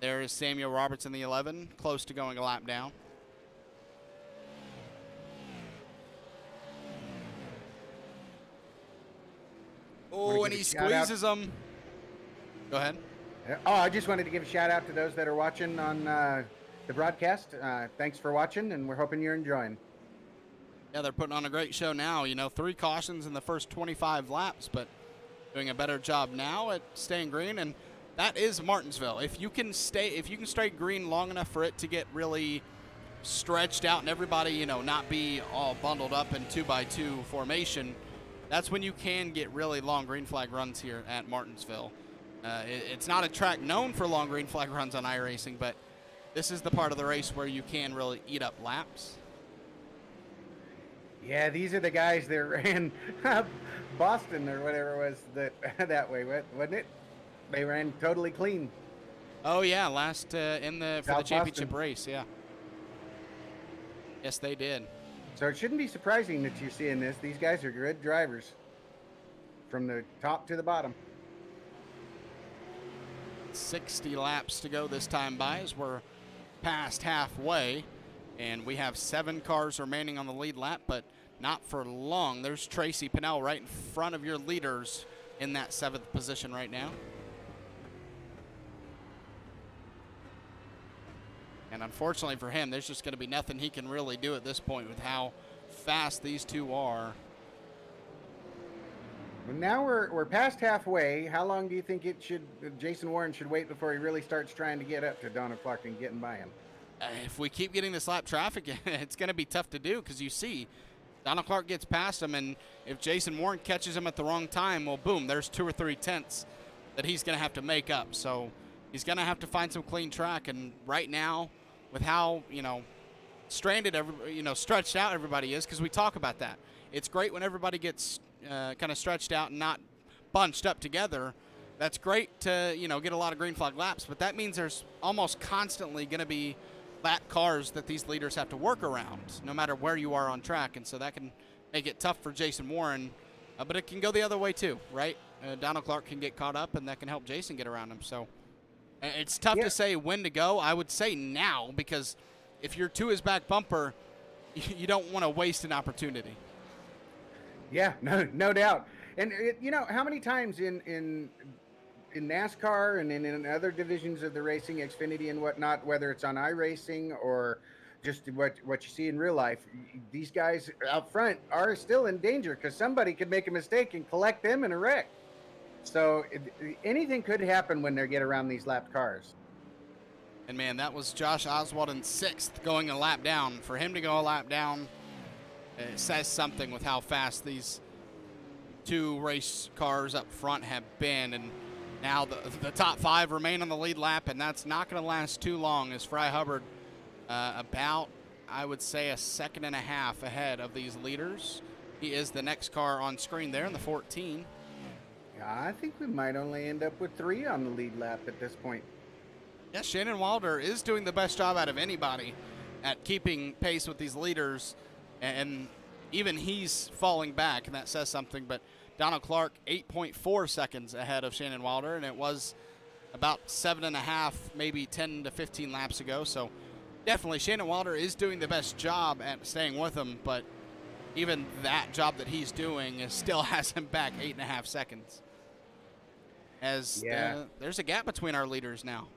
There is Samuel Roberts in the 11, close to going a lap down. Oh, and he squeezes them. Go ahead. Oh, I just wanted to give a shout out to those that are watching on the broadcast. Thanks for watching, and we're hoping you're enjoying. Yeah, they're putting on a great show now. You know, 3 cautions in the first 25 laps, but doing a better job now at staying green. And that is Martinsville. If you can stay green long enough for it to get really stretched out and everybody, you know, not be all bundled up in 2x2 formation, that's when you can get really long green flag runs here at Martinsville. It's not a track known for long green flag runs on iRacing, but this is the part of the race where you can really eat up laps. Yeah, these are the guys that ran Boston or whatever it was that way, wasn't it? They ran totally clean. Oh yeah, last for the championship race, yeah. Yes, they did. So it shouldn't be surprising that you're seeing this. These guys are good drivers from the top to the bottom. 60 laps to go this time by, as we're past halfway, and we have 7 cars remaining on the lead lap, but not for long. There's Tracy Pennell right in front of your leaders in that 7th position right now. And unfortunately for him, there's just going to be nothing he can really do at this point with how fast these two are. Well, now we're past halfway. How long do you think Jason Warren should wait before he really starts trying to get up to Donald Clark and getting by him? If we keep getting this lap traffic, it's going to be tough to do, because you see Donald Clark gets past him, and if Jason Warren catches him at the wrong time, well, boom, there's 2 or 3 tenths that he's going to have to make up. So he's going to have to find some clean track, and right now, with how, you know, stretched out everybody is, because we talk about that. It's great when everybody gets kind of stretched out and not bunched up together. That's great to, you know, get a lot of green flag laps, but that means there's almost constantly going to be lap cars that these leaders have to work around, no matter where you are on track, and so that can make it tough for Jason Warren, but it can go the other way too, right? Donald Clark can get caught up, and that can help Jason get around him. So it's tough to say when to go. I would say now, because if you're to his back bumper, you don't want to waste an opportunity. Yeah, no doubt. And you know, how many times in NASCAR and in other divisions of the racing, Xfinity and whatnot, whether it's on iRacing or just what you see in real life, these guys out front are still in danger, because somebody could make a mistake and collect them in a wreck. So anything could happen when they get around these lapped cars. And man, that was Josh Oswald in 6th going a lap down. For him to go a lap down, it says something with how fast these 2 race cars up front have been. And now the top 5 remain on the lead lap, and that's not going to last too long, as Fry Hubbard about, I would say, 1.5 seconds ahead of these leaders. He is the next car on screen there in the 14. I think we might only end up with 3 on the lead lap at this point. Yeah, Shannon Wilder is doing the best job out of anybody at keeping pace with these leaders, and even he's falling back, and that says something. But Donald Clark, 8.4 seconds ahead of Shannon Wilder, and it was about 7.5, maybe 10 to 15 laps ago. So definitely Shannon Wilder is doing the best job at staying with him, but even that job that he's doing still has him back 8.5 seconds. As there's a gap between our leaders now.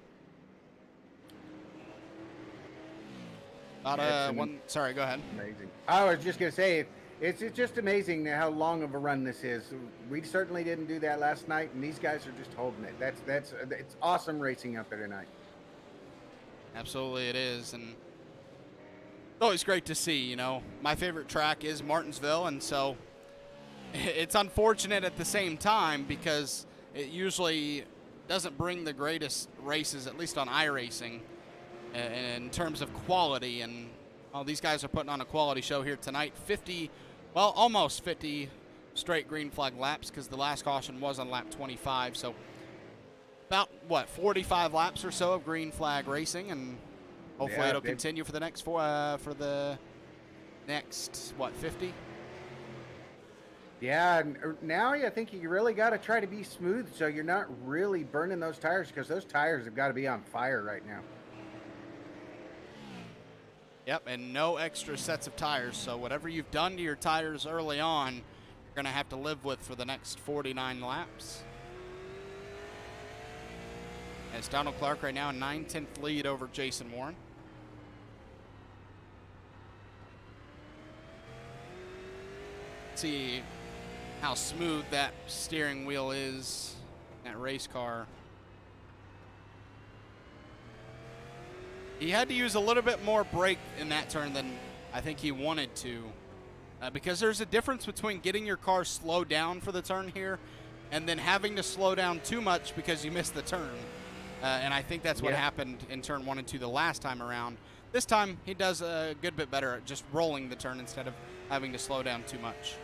Sorry, go ahead. Amazing. I was just going to say, it's just amazing how long of a run this is. We certainly didn't do that last night, and these guys are just holding it. It's awesome racing out there tonight. Absolutely, it is, and it's always great to see. You know, my favorite track is Martinsville, and so it's unfortunate at the same time because it usually doesn't bring the greatest races, at least on iRacing, in terms of quality. And these guys are putting on a quality show here tonight. Almost 50 straight green flag laps, because the last caution was on lap 25. So about 45 laps or so of green flag racing, and hopefully it'll continue for the next 50. Yeah, and now I think you really got to try to be smooth so you're not really burning those tires, because those tires have got to be on fire right now. Yep, and no extra sets of tires. So whatever you've done to your tires early on, you're going to have to live with for the next 49 laps. As Donald Clark right now in 9/10 lead over Jason Warren. See how smooth that steering wheel is, that race car. He had to use a little bit more brake in that turn than I think he wanted to, because there's a difference between getting your car slowed down for the turn here and then having to slow down too much because you missed the turn. And I think that's what happened in turn 1 and 2 the last time around. This time he does a good bit better at just rolling the turn instead of having to slow down too much.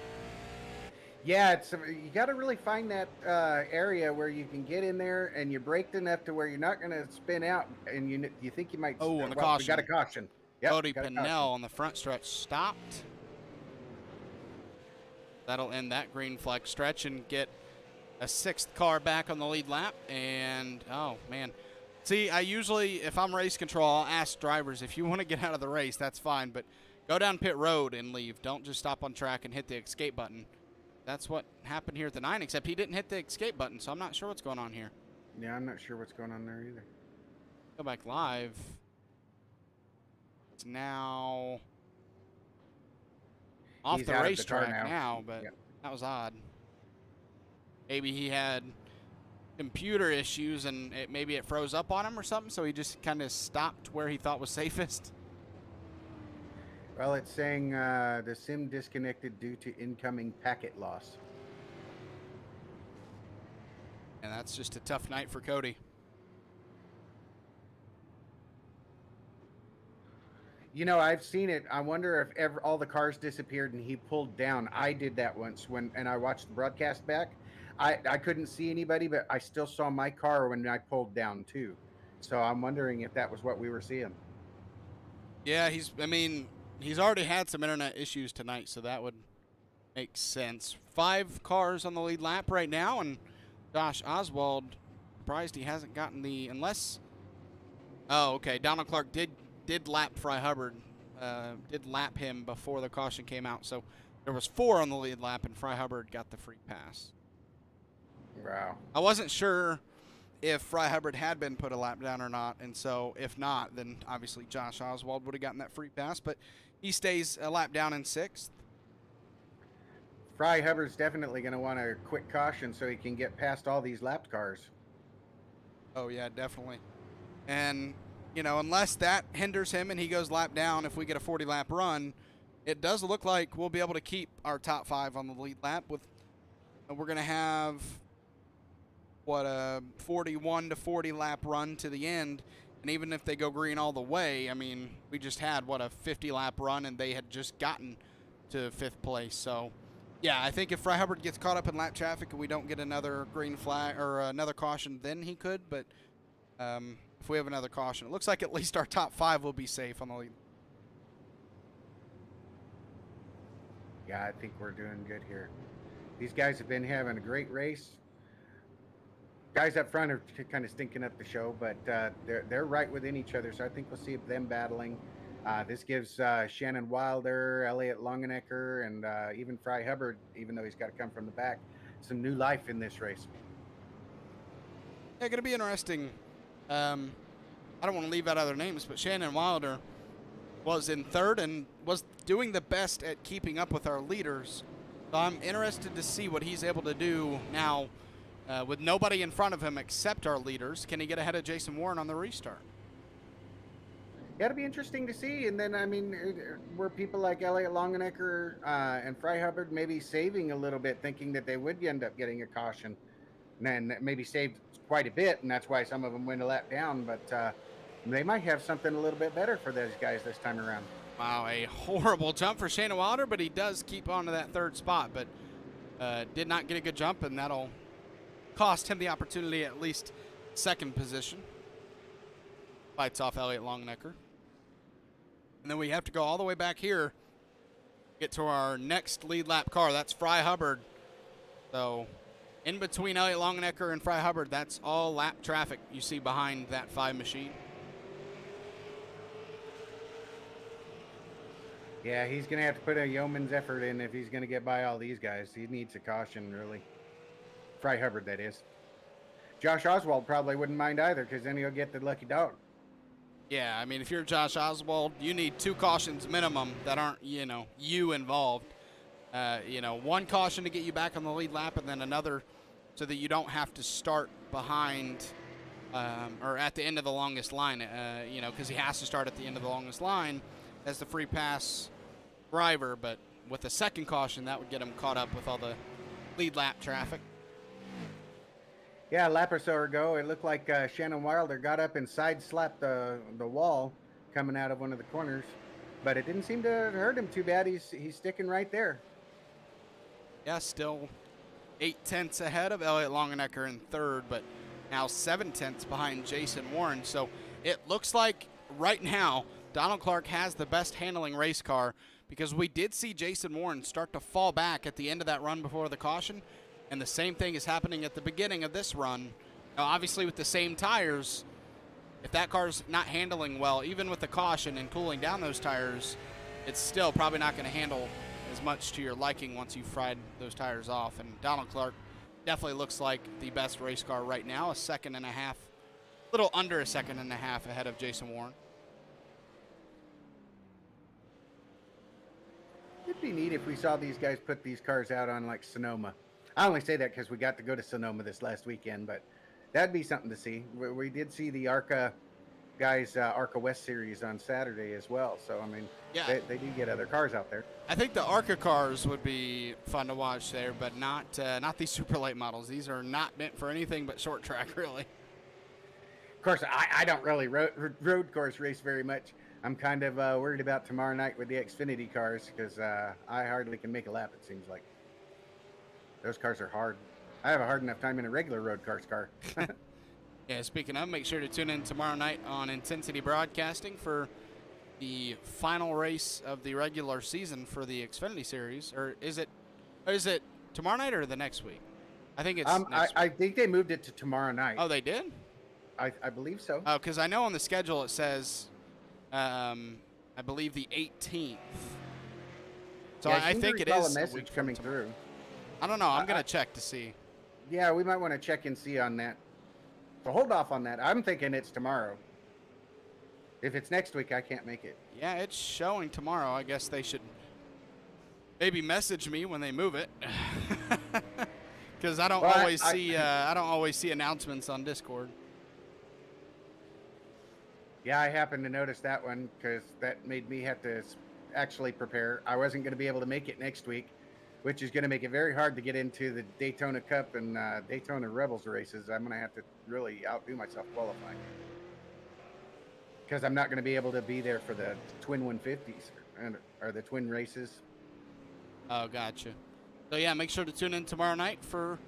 Yeah, you got to really find that area where you can get in there and you braked enough to where you're not going to spin out, and you think you might. Oh, on the caution. We got a caution. Yep, Cody Pennell on the front stretch stopped. That'll end that green flag stretch and get a 6th car back on the lead lap. And, oh, man. See, I usually, if I'm race control, I'll ask drivers, if you want to get out of the race, that's fine. But go down pit road and leave. Don't just stop on track and hit the escape button. That's what happened here at the 9, except he didn't hit the escape button, so I'm not sure what's going on here. Yeah, I'm not sure what's going on there either. Go back live. It's now off the racetrack now, but that was odd. Maybe he had computer issues and maybe it froze up on him or something, so he just kind of stopped where he thought was safest. Well, it's saying the sim disconnected due to incoming packet loss. And that's just a tough night for Cody. You know, I've seen it. I wonder if all the cars disappeared and he pulled down. I did that once and I watched the broadcast back. I couldn't see anybody, but I still saw my car when I pulled down too. So I'm wondering if that was what we were seeing. Yeah, he's already had some internet issues tonight, so that would make sense. 5 cars on the lead lap right now, and Josh Oswald, surprised he hasn't gotten oh, okay. Donald Clark did lap Fry Hubbard, did lap him before the caution came out. So there was 4 on the lead lap, and Fry Hubbard got the free pass. Wow. I wasn't sure if Fry Hubbard had been put a lap down or not, and so if not, then obviously Josh Oswald would have gotten that free pass, but he stays a lap down in 6th. Fry Hubbard's definitely going to want a quick caution so he can get past all these lapped cars. Oh, yeah, definitely. And, you know, unless that hinders him and he goes lap down, if we get a 40-lap run, it does look like we'll be able to keep our top 5 on the lead lap. We're going to have, a 41 to 40 lap run to the end. And even if they go green all the way, I mean, we just had, a 50-lap run, and they had just gotten to 5th place. So Yeah, I think if Fry Hubbard gets caught up in lap traffic and we don't get another green flag or another caution, then he could. But if we have another caution, it looks like at least our top 5 will be safe on the lead. Yeah, I think we're doing good here. These guys have been having a great race. Guys up front are kind of stinking up the show, but they're right within each other. So I think we'll see them battling. This gives Shannon Wilder, Elliott Longenecker, and even Fry Hubbard, even though he's got to come from the back, some new life in this race. Yeah, going to be interesting. I don't want to leave out other names, but Shannon Wilder was in 3rd and was doing the best at keeping up with our leaders. So I'm interested to see what he's able to do now with nobody in front of him except our leaders. Can he get ahead of Jason Warren on the restart? Yeah, it'll be interesting to see. And then, I mean, were people like Elliott Longenecker and Fry Hubbard maybe saving a little bit, thinking that they would end up getting a caution, and then maybe saved quite a bit, and that's why some of them went a lap down. But they might have something a little bit better for those guys this time around. Wow, a horrible jump for Shannon Wilder, but he does keep on to that 3rd spot, but did not get a good jump, and that'll cost him the opportunity at least 2nd position. Fights off Elliott Longenecker. And then we have to go all the way back here, get to our next lead lap car. That's Fry Hubbard. So in between Elliott Longenecker and Fry Hubbard, that's all lap traffic you see behind that 5 machine. Yeah, he's going to have to put a yeoman's effort in if he's going to get by all these guys. He needs a caution, really. Fry Hubbard, that is. Josh Oswald probably wouldn't mind either, because then he'll get the lucky dog. Yeah, I mean, if you're Josh Oswald, you need 2 cautions minimum that aren't, you involved. 1 caution to get you back on the lead lap, and then another so that you don't have to start behind or at the end of the longest line, because he has to start at the end of the longest line as the free pass driver. But with a 2nd caution, that would get him caught up with all the lead lap traffic. Yeah, a lap or so ago, it looked like Shannon Wilder got up and side-slapped the wall coming out of one of the corners, but it didn't seem to hurt him too bad. He's sticking right there. Yeah, still 8/10 ahead of Elliott Longenecker in 3rd, but now 7/10 behind Jason Warren. So it looks like right now Donald Clark has the best handling race car, because we did see Jason Warren start to fall back at the end of that run before the caution. And the same thing is happening at the beginning of this run. Now, obviously, with the same tires, if that car's not handling well, even with the caution and cooling down those tires, it's still probably not going to handle as much to your liking once you've fried those tires off. And Donald Clark definitely looks like the best race car right now, a 2.5 seconds, a little under a 1.5 seconds ahead of Jason Warren. It'd be neat if we saw these guys put these cars out on, like, Sonoma. I only say that because we got to go to Sonoma this last weekend, but that'd be something to see. We did see the ARCA guys, ARCA West Series on Saturday as well. So, I mean, yeah, they do get other cars out there. I think the ARCA cars would be fun to watch there, but not these super late models. These are not meant for anything but short track, really. Of course, I don't really road course race very much. I'm kind of worried about tomorrow night with the Xfinity cars, because I hardly can make a lap, it seems like. Those cars are hard. I have a hard enough time in a regular road cars car. Yeah, speaking of, make sure to tune in tomorrow night on Intensity Broadcasting for the final race of the regular season for the Xfinity Series. Or is it tomorrow night or the next week? I think it's next week. I think they moved it to tomorrow night. Oh, they did? I believe so. Oh, because I know on the schedule it says, I believe the 18th. So yeah, I think it is a message coming through. I don't know. I'm going to check to see. Yeah, we might want to check and see on that. So hold off on that. I'm thinking it's tomorrow. If it's next week, I can't make it. Yeah, it's showing tomorrow. I guess they should maybe message me when they move it, because I don't always see announcements on Discord. Yeah, I happened to notice that one, because that made me have to actually prepare. I wasn't going to be able to make it next week, which is going to make it very hard to get into the Daytona Cup and Daytona Rebels races. I'm going to have to really outdo myself qualifying, because I'm not going to be able to be there for the Twin 150s or the Twin races. Oh, gotcha. So, yeah, make sure to tune in tomorrow night for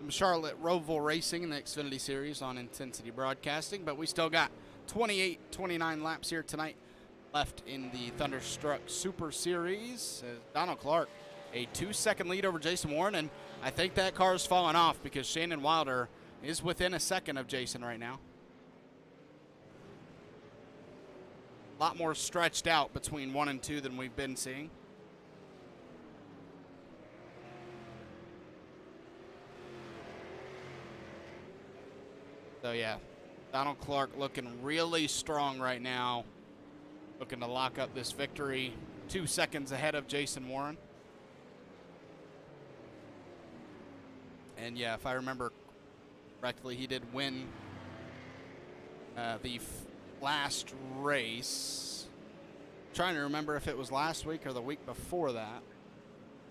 Charlotte Roval Racing in the Xfinity Series on Intensity Broadcasting. But we still got 28, 29 laps here tonight left in the Thunderstruck Super Series. Donald Clark, a 2-second lead over Jason Warren, and I think that car's falling off because Shannon Wilder is within a second of Jason right now. A lot more stretched out between 1 and 2 than we've been seeing. So, yeah, Donald Clark looking really strong right now, looking to lock up this victory, 2 seconds ahead of Jason Warren. And, yeah, if I remember correctly, he did win the last race. I'm trying to remember if it was last week or the week before that.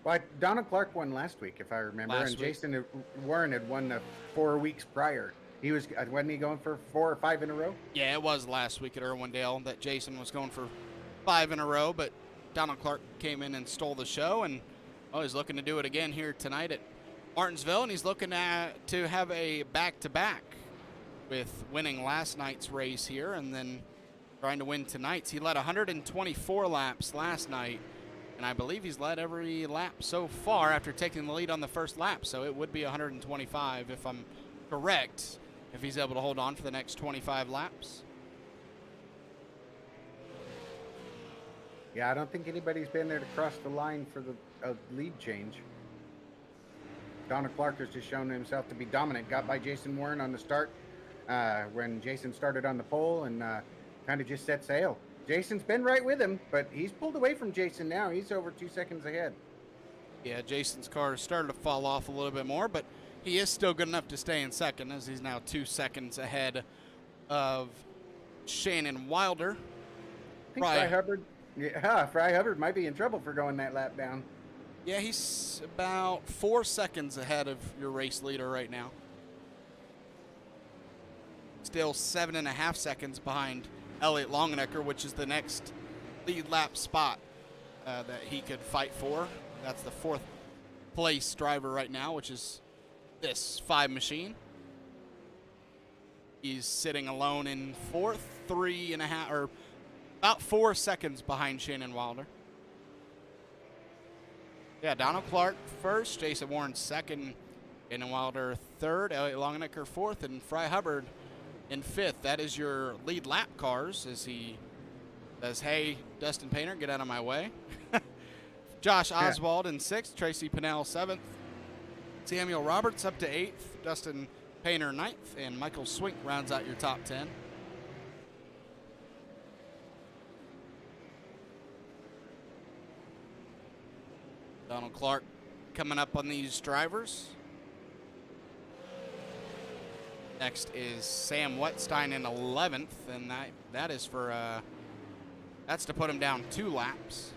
Well, Donald Clark won last week, if I remember, and Jason Warren had won 4 weeks prior. He wasn't he going for 4 or 5 in a row? Yeah, it was last week at Irwindale that Jason was going for 5 in a row, but Donald Clark came in and stole the show, and he's looking to do it again here tonight at Martinsville, and he's looking to have a back-to-back with winning last night's race here and then trying to win tonight's. He led 124 laps last night, and I believe he's led every lap so far after taking the lead on the first lap, so it would be 125 if I'm correct, if he's able to hold on for the next 25 laps. Yeah, I don't think anybody's been there to cross the line for the lead change. Donald Clark has just shown himself to be dominant. Got by Jason Warren on the start when Jason started on the pole and kind of just set sail. Jason's been right with him, but he's pulled away from Jason now. He's over 2 seconds ahead. Yeah, Jason's car started to fall off a little bit more, but he is still good enough to stay in second as he's now 2 seconds ahead of Shannon Wilder. I think Fry Hubbard might be in trouble for going that lap down. Yeah, he's about 4 seconds ahead of your race leader right now. Still 7.5 seconds behind Elliott Longenecker, which is the next lead lap spot that he could fight for. That's the 4th place driver right now, which is this 5 machine. He's sitting alone in 4th, 3.5, or about 4 seconds behind Shannon Wilder. Yeah, Donald Clark first, Jason Warren second, Shannon Wilder third, Elliott Longenecker 4th, and Fry Hubbard in 5th. That is your lead lap cars as he says, hey, Dustin Painter, get out of my way. Josh Oswald in 6th, Tracy Pinnell 7th, Samuel Roberts up to 8th, Dustin Painter 9th, and Michael Swink rounds out your top 10. Donald Clark coming up on these drivers. Next is Sam Wetstein in 11th, and that is for that's to put him down 2 laps.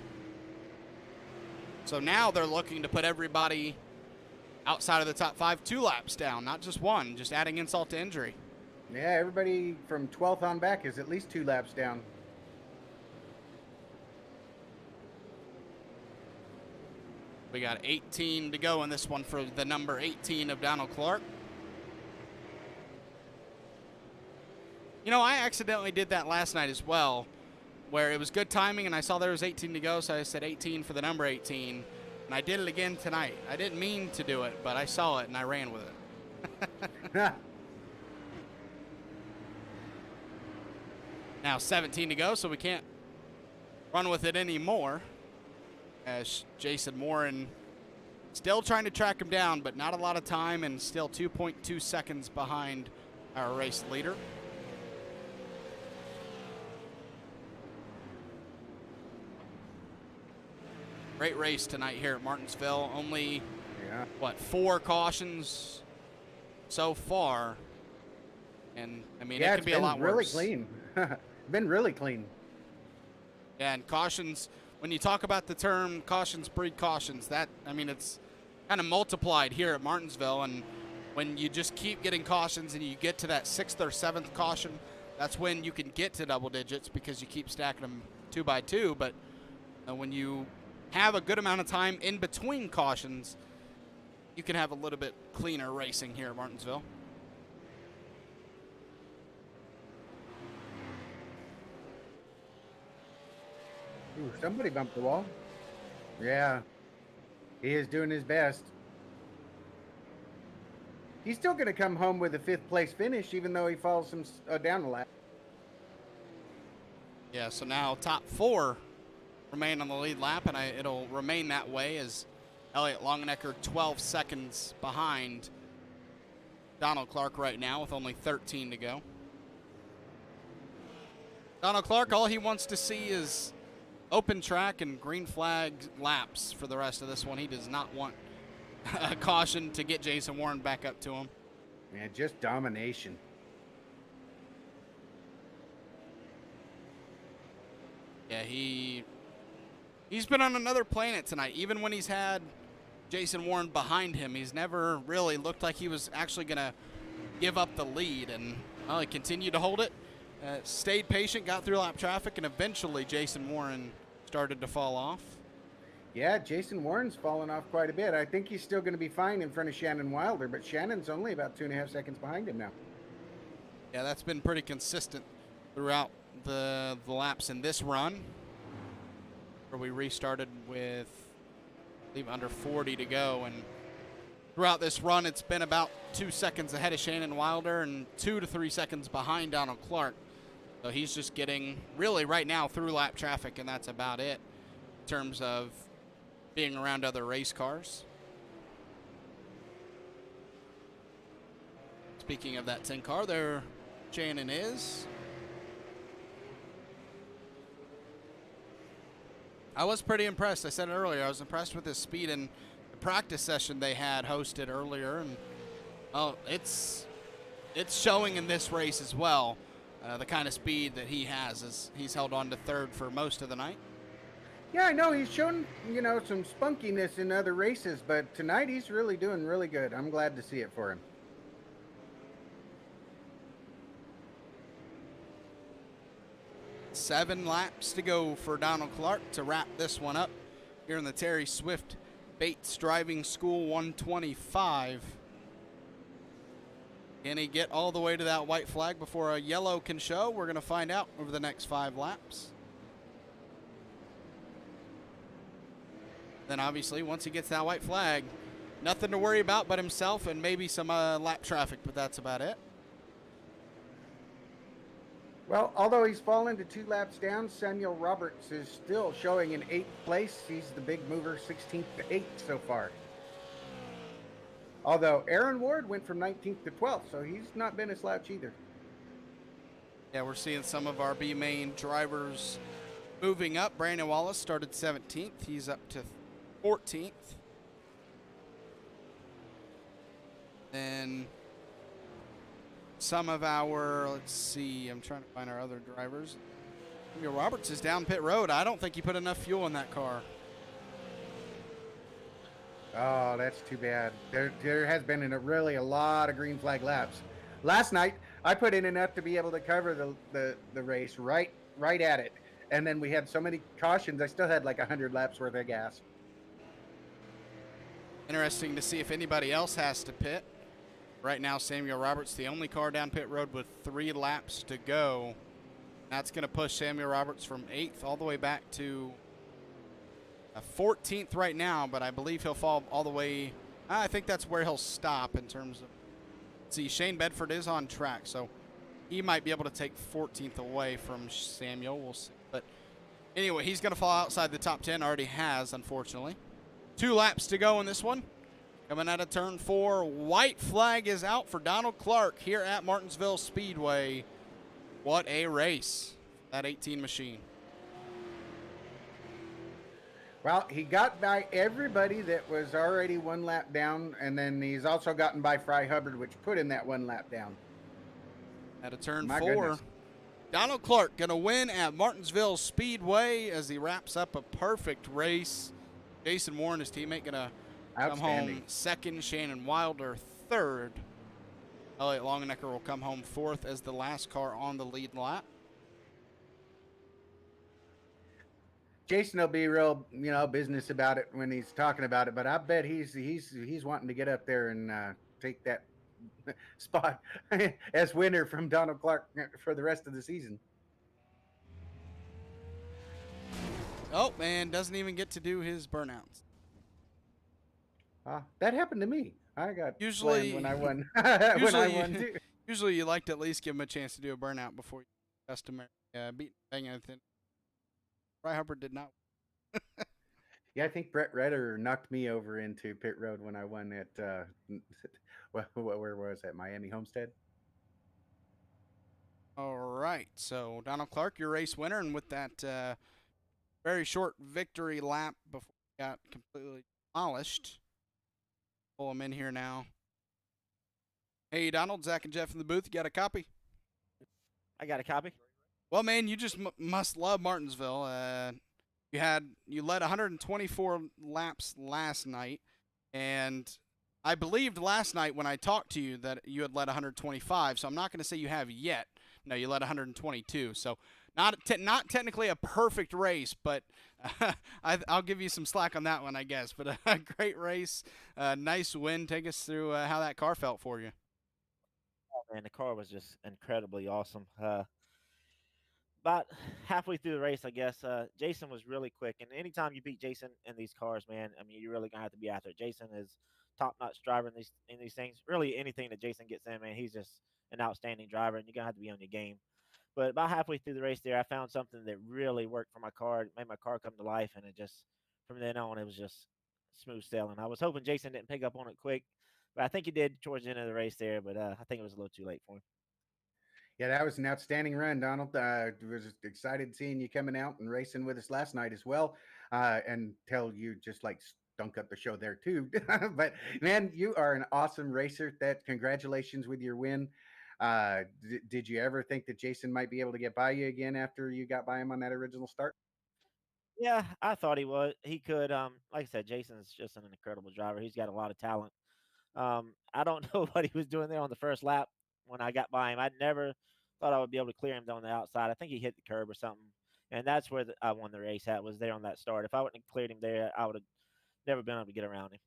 So now they're looking to put everybody outside of the top 5 2 laps down, not just 1, just adding insult to injury. Yeah, everybody from 12th on back is at least 2 laps down. We got 18 to go in this one for the number 18 of Donald Clark. You know, I accidentally did that last night as well, where it was good timing and I saw there was 18 to go, so I said 18 for the number 18. And I did it again tonight. I didn't mean to do it, but I saw it and I ran with it. Now 17 to go, so we can't run with it anymore. As Jason Warren still trying to track him down, but not a lot of time and still 2.2 seconds behind our race leader. Great race tonight here at Martinsville. Only, 4 cautions so far. And, I mean, it could be a lot worse. It's been really clean. Been really clean. Yeah, and cautions, when you talk about the term cautions breed cautions, that, I mean, it's kind of multiplied here at Martinsville. And when you just keep getting cautions and you get to that 6th or 7th caution, that's when you can get to double digits because you keep stacking them 2 by 2. But when you have a good amount of time in between cautions, you can have a little bit cleaner racing here at Martinsville. Ooh, somebody bumped the wall. Yeah, he is doing his best. He's still going to come home with a 5th place finish, even though he falls some down a lap. Yeah, so now top 4 remain on the lead lap, and it'll remain that way as Elliott Longenecker 12 seconds behind Donald Clark right now with only 13 to go. Donald Clark, all he wants to see is open track and green flag laps for the rest of this one. He does not want a caution to get Jason Warren back up to him. Man, just domination. Yeah, he's been on another planet tonight. Even when he's had Jason Warren behind him, he's never really looked like he was actually going to give up the lead. And well, he continued to hold it, stayed patient, got through lap traffic, and eventually Jason Warren started to fall off. Yeah, Jason Warren's fallen off quite a bit. I think he's still going to be fine in front of Shannon Wilder, but Shannon's only about 2.5 seconds behind him now. Yeah, that's been pretty consistent throughout the laps in this run, where we restarted with, I believe, under 40 to go. And throughout this run, it's been about 2 seconds ahead of Shannon Wilder and 2 to 3 seconds behind Donald Clark. So he's just getting, really right now, through lap traffic, and that's about it in terms of being around other race cars. Speaking of that 10 car, there Shannon is. I was pretty impressed. I said it earlier. I was impressed with his speed in the practice session they had hosted earlier, and it's showing in this race as well. The kind of speed that he has, as he's held on to 3rd for most of the night. Yeah, I know he's shown, some spunkiness in other races, but tonight he's really doing really good. I'm glad to see it for him. Seven laps to go for Donald Clark to wrap this one up here in the Terry Swift Bates Driving School 125. Can he get all the way to that white flag before a yellow can show? We're going to find out over the next 5 laps. Then obviously, once he gets that white flag, nothing to worry about but himself and maybe some lap traffic, but that's about it. Well, although he's fallen to 2 laps down, Samuel Roberts is still showing in 8th place. He's the big mover, 16th to 8th so far. Although Aaron Ward went from 19th to 12th, so he's not been a slouch either. Yeah, we're seeing some of our B main drivers moving up. Brandon Wallace started 17th. He's up to 14th. Then some of our, let's see, I'm trying to find our other drivers. Roberts is down pit road. I don't think he put enough fuel in that car. Oh, that's too bad. There has been really a lot of green flag laps. Last night, I put in enough to be able to cover the race right at it. And then we had so many cautions, I still had like 100 laps worth of gas. Interesting to see if anybody else has to pit. Right now, Samuel Roberts, the only car down pit road with 3 laps to go. That's going to push Samuel Roberts from 8th all the way back to 14th right now, but I believe he'll fall all the way. I think that's where he'll stop in terms of. See, Shane Bedford is on track, so he might be able to take 14th away from Samuel. We'll see. But anyway, he's going to fall outside the top 10. Already has, unfortunately. 2 laps to go in this one. Coming out of turn 4, white flag is out for Donald Clark here at Martinsville Speedway. What a race, that 18 machine. Well, he got by everybody that was already 1 lap down, and then he's also gotten by Fry Hubbard, which put him that 1 lap down. Out of turn My 4, goodness. Donald Clark going to win at Martinsville Speedway as he wraps up a perfect race. Jason Warren, his teammate, going to come home 2nd. Shannon Wilder 3rd. Elliott Longenecker will come home 4th as the last car on the lead lap. Jason will be real, business about it when he's talking about it. But I bet he's wanting to get up there and take that spot as winner from Donald Clark for the rest of the season. Oh, man, doesn't even get to do his burnouts. That happened to me. I got slammed when Usually, I won. When I usually, won too. usually you like to at least give him a chance to do a burnout before you customary beat Bang Anything. Fry Harper did not. Yeah, I think Brett Redder knocked me over into pit road when I won at where was that? Miami Homestead. All right, so Donald Clark, your race winner, and with that very short victory lap before he got completely demolished. Pull him in here now. Hey, Donald, Zach, and Jeff in the booth. You got a copy? I got a copy. Well, man, you just must love Martinsville. You led 124 laps last night, and I believed last night when I talked to you that you had led 125. So I'm not going to say you have yet. No, you led 122. So not technically a perfect race, but I'll give you some slack on that one, I guess. But a great race, nice win. Take us through how that car felt for you. Oh, man, the car was just incredibly awesome. About halfway through the race, I guess, Jason was really quick. And anytime you beat Jason in these cars, man, I mean, you're really gonna have to be after it. Jason is top-notch driver in these things. Really, anything that Jason gets in, man, he's just an outstanding driver, and you're gonna have to be on your game. But about halfway through the race, there, I found something that really worked for my car. It made my car come to life, and it just from then on, it was just smooth sailing. I was hoping Jason didn't pick up on it quick, but I think he did towards the end of the race there. But I think it was a little too late for him. Yeah, that was an outstanding run, Donald. Was excited seeing you coming out and racing with us last night as well, until you just like stunk up the show there too. But man, you are an awesome racer. That congratulations with your win. Did you ever think that Jason might be able to get by you again after you got by him on that original start? Yeah, I thought he was. He could. Like I said, Jason's just an incredible driver. He's got a lot of talent. I don't know what he was doing there on the first lap when I got by him. I never thought I would be able to clear him down the outside. I think he hit the curb or something, and that's where I won the race at. Was there on that start. If I wouldn't have cleared him there, I would have never been able to get around him.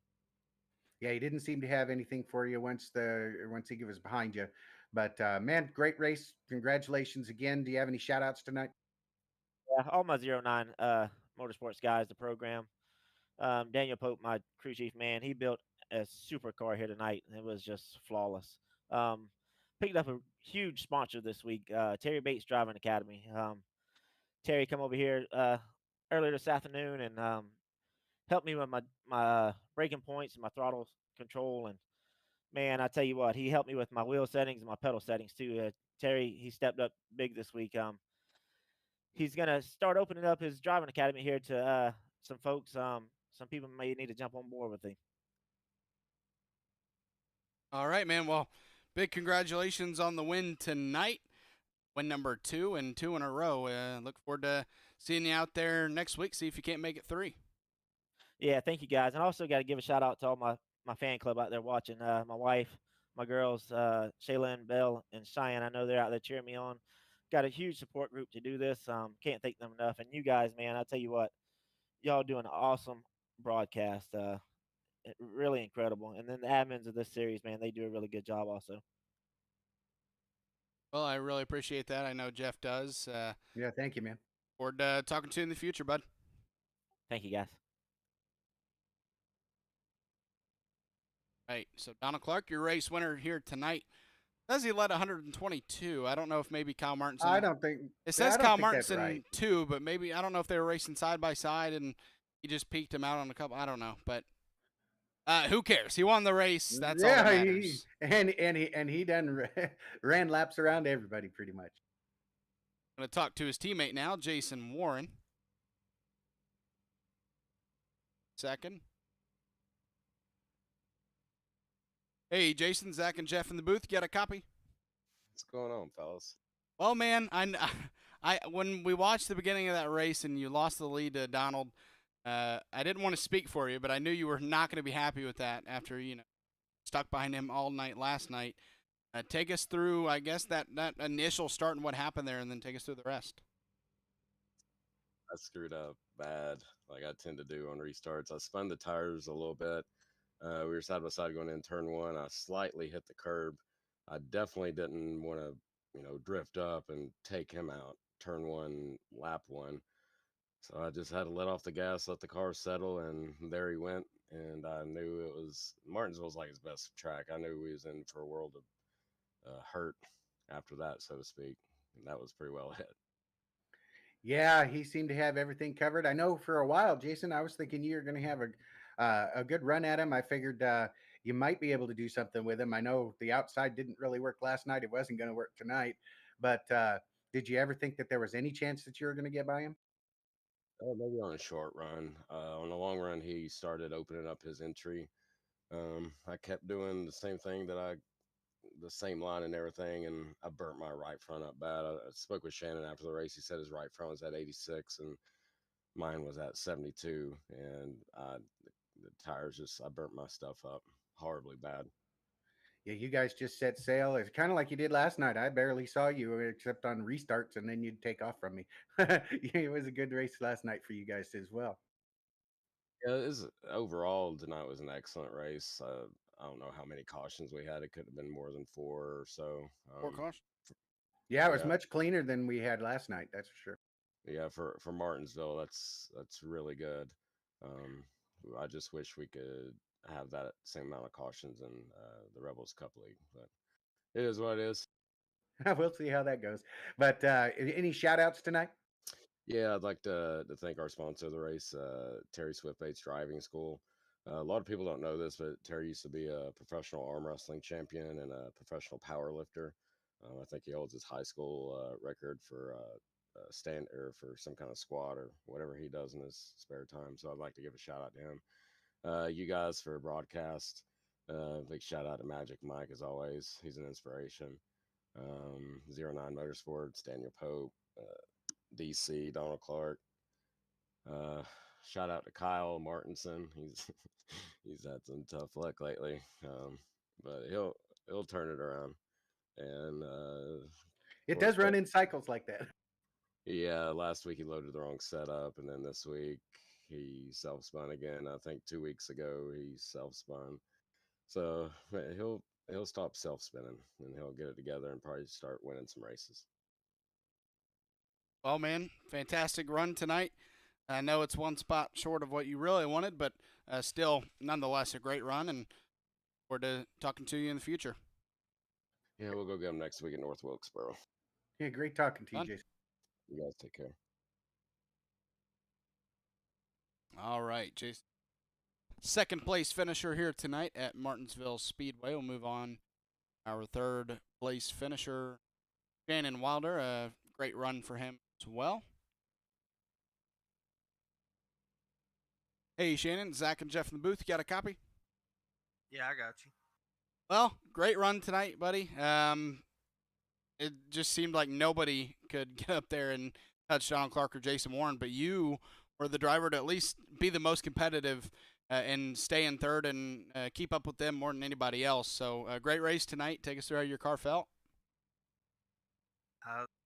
Yeah, he didn't seem to have anything for you once he was behind you. But man, great race. Congratulations again. Do you have any shout outs tonight? Yeah, all my 09 motorsports guys, the program. Daniel Pope, my crew chief, man, he built a super car here tonight. It was just flawless. Um, Picked up a huge sponsor this week, Terry Bates Driving Academy. Terry come over here earlier this afternoon and helped me with my braking points and my throttle control. And man, I tell you what, he helped me with my wheel settings and my pedal settings too. Terry, he stepped up big this week. He's gonna start opening up his driving academy here to some folks. Some people may need to jump on board with him. All right, man. Well, big congratulations on the win tonight. Win number 2 and 2 in a row. Look forward to seeing you out there next week. See if you can't make it 3. Yeah, thank you guys, and I also got to give a shout out to all my fan club out there watching. My wife, my girls, Shaylin, Belle, and Cheyenne. I know they're out there cheering me on. Got a huge support group to do this. Can't thank them enough. And you guys, man, I tell you what, y'all do an awesome broadcast. Really incredible. And then the admins of this series, man, they do a really good job also. Well, I really appreciate that. I know Jeff does. Yeah, thank you, man. Forward to talking to you in the future, bud. Thank you, guys. Right. So Donald Clark, your race winner here tonight. Says he led 122. I don't know if maybe Kyle Martinson. I don't think It says I don't Kyle think that's Martinson right. 2, but maybe I don't know if they were racing side by side and he just peeked him out on a couple. I don't know, but who cares? He won the race. That's all that Yeah, matters. he done ran laps around everybody pretty much. I'm going to talk to his teammate now, Jason Warren. Second. Hey, Jason, Zach, and Jeff in the booth. You got a copy? What's going on, fellas? Well, man, I when we watched the beginning of that race and you lost the lead to Donald, I didn't want to speak for you, but I knew you were not going to be happy with that after stuck behind him all night last night. Take us through, I guess, that initial start and what happened there, and then take us through the rest. I screwed up bad, like I tend to do on restarts. I spun the tires a little bit. We were side by side going in turn one. I slightly hit the curb. I definitely didn't want to, drift up and take him out. Turn one, lap one. So I just had to let off the gas, let the car settle, and there he went. And I knew it was Martinsville's like his best track. I knew we was in for a world of hurt after that, so to speak. And that was pretty well hit. Yeah, he seemed to have everything covered. I know for a while, Jason, I was thinking you were going to have a good run at him. I figured you might be able to do something with him. I know the outside didn't really work last night. It wasn't going to work tonight. But did you ever think that there was any chance that you were going to get by him? Maybe on a short run. On the long run, he started opening up his entry. I kept doing the same thing the same line and everything, and I burnt my right front up bad. I spoke with Shannon after the race. He said his right front was at 86, and mine was at 72, and the tires I burnt my stuff up horribly bad. Yeah, you guys just set sail. It's kind of like you did last night. I barely saw you except on restarts, and then you'd take off from me. It was a good race last night for you guys as well. Yeah, overall tonight was an excellent race. I don't know how many cautions we had. It could have been more than four or so. Four caution. Yeah, it was Yeah, much cleaner than we had last night. That's for sure. yeah, for Martinsville, that's really good. Um, I just wish we could have that same amount of cautions in the Rebels Cup League, but it is what it is. We'll see how that goes. But any shout outs tonight? Yeah, I'd like to thank our sponsor of the race, Terry Swift Bates Driving School. A lot of people don't know this, but Terry used to be a professional arm wrestling champion and a professional power lifter. I think he holds his high school record for stand or for some kind of squat or whatever he does in his spare time. So I'd like to give a shout out to him. You guys for broadcast. Big shout out to Magic Mike as always. He's an inspiration. 09 Motorsports, Daniel Pope, DC, Donald Clark. Uh, Shout out to Kyle Martinson. He's he's had some tough luck lately, but he'll turn it around. And of It course, does run in cycles like that. yeah, last week he loaded the wrong setup, and then this week he self spun again. I think 2 weeks ago he self spun. So man, he'll stop self spinning and he'll get it together and probably start winning some races. Well, man, fantastic run tonight. I know it's one spot short of what you really wanted, but still, nonetheless, a great run, and forward to talking to you in the future. Yeah, we'll go get him next week at North Wilkesboro. Yeah, great talking to you, Done. Jason. You guys take care. All right, Jason. Second place finisher here tonight at Martinsville Speedway. We'll move on. Our third place finisher, Shannon Wilder. A great run for him as well. Hey, Shannon, Zach and Jeff in the booth. You got a copy? Yeah, I got you. Well, great run tonight, buddy. It just seemed like nobody could get up there and touch Donald Clark or Jason Warren, but you were the driver to at least be the most competitive and stay in third and keep up with them more than anybody else. So, great race tonight. Take us through how your car felt.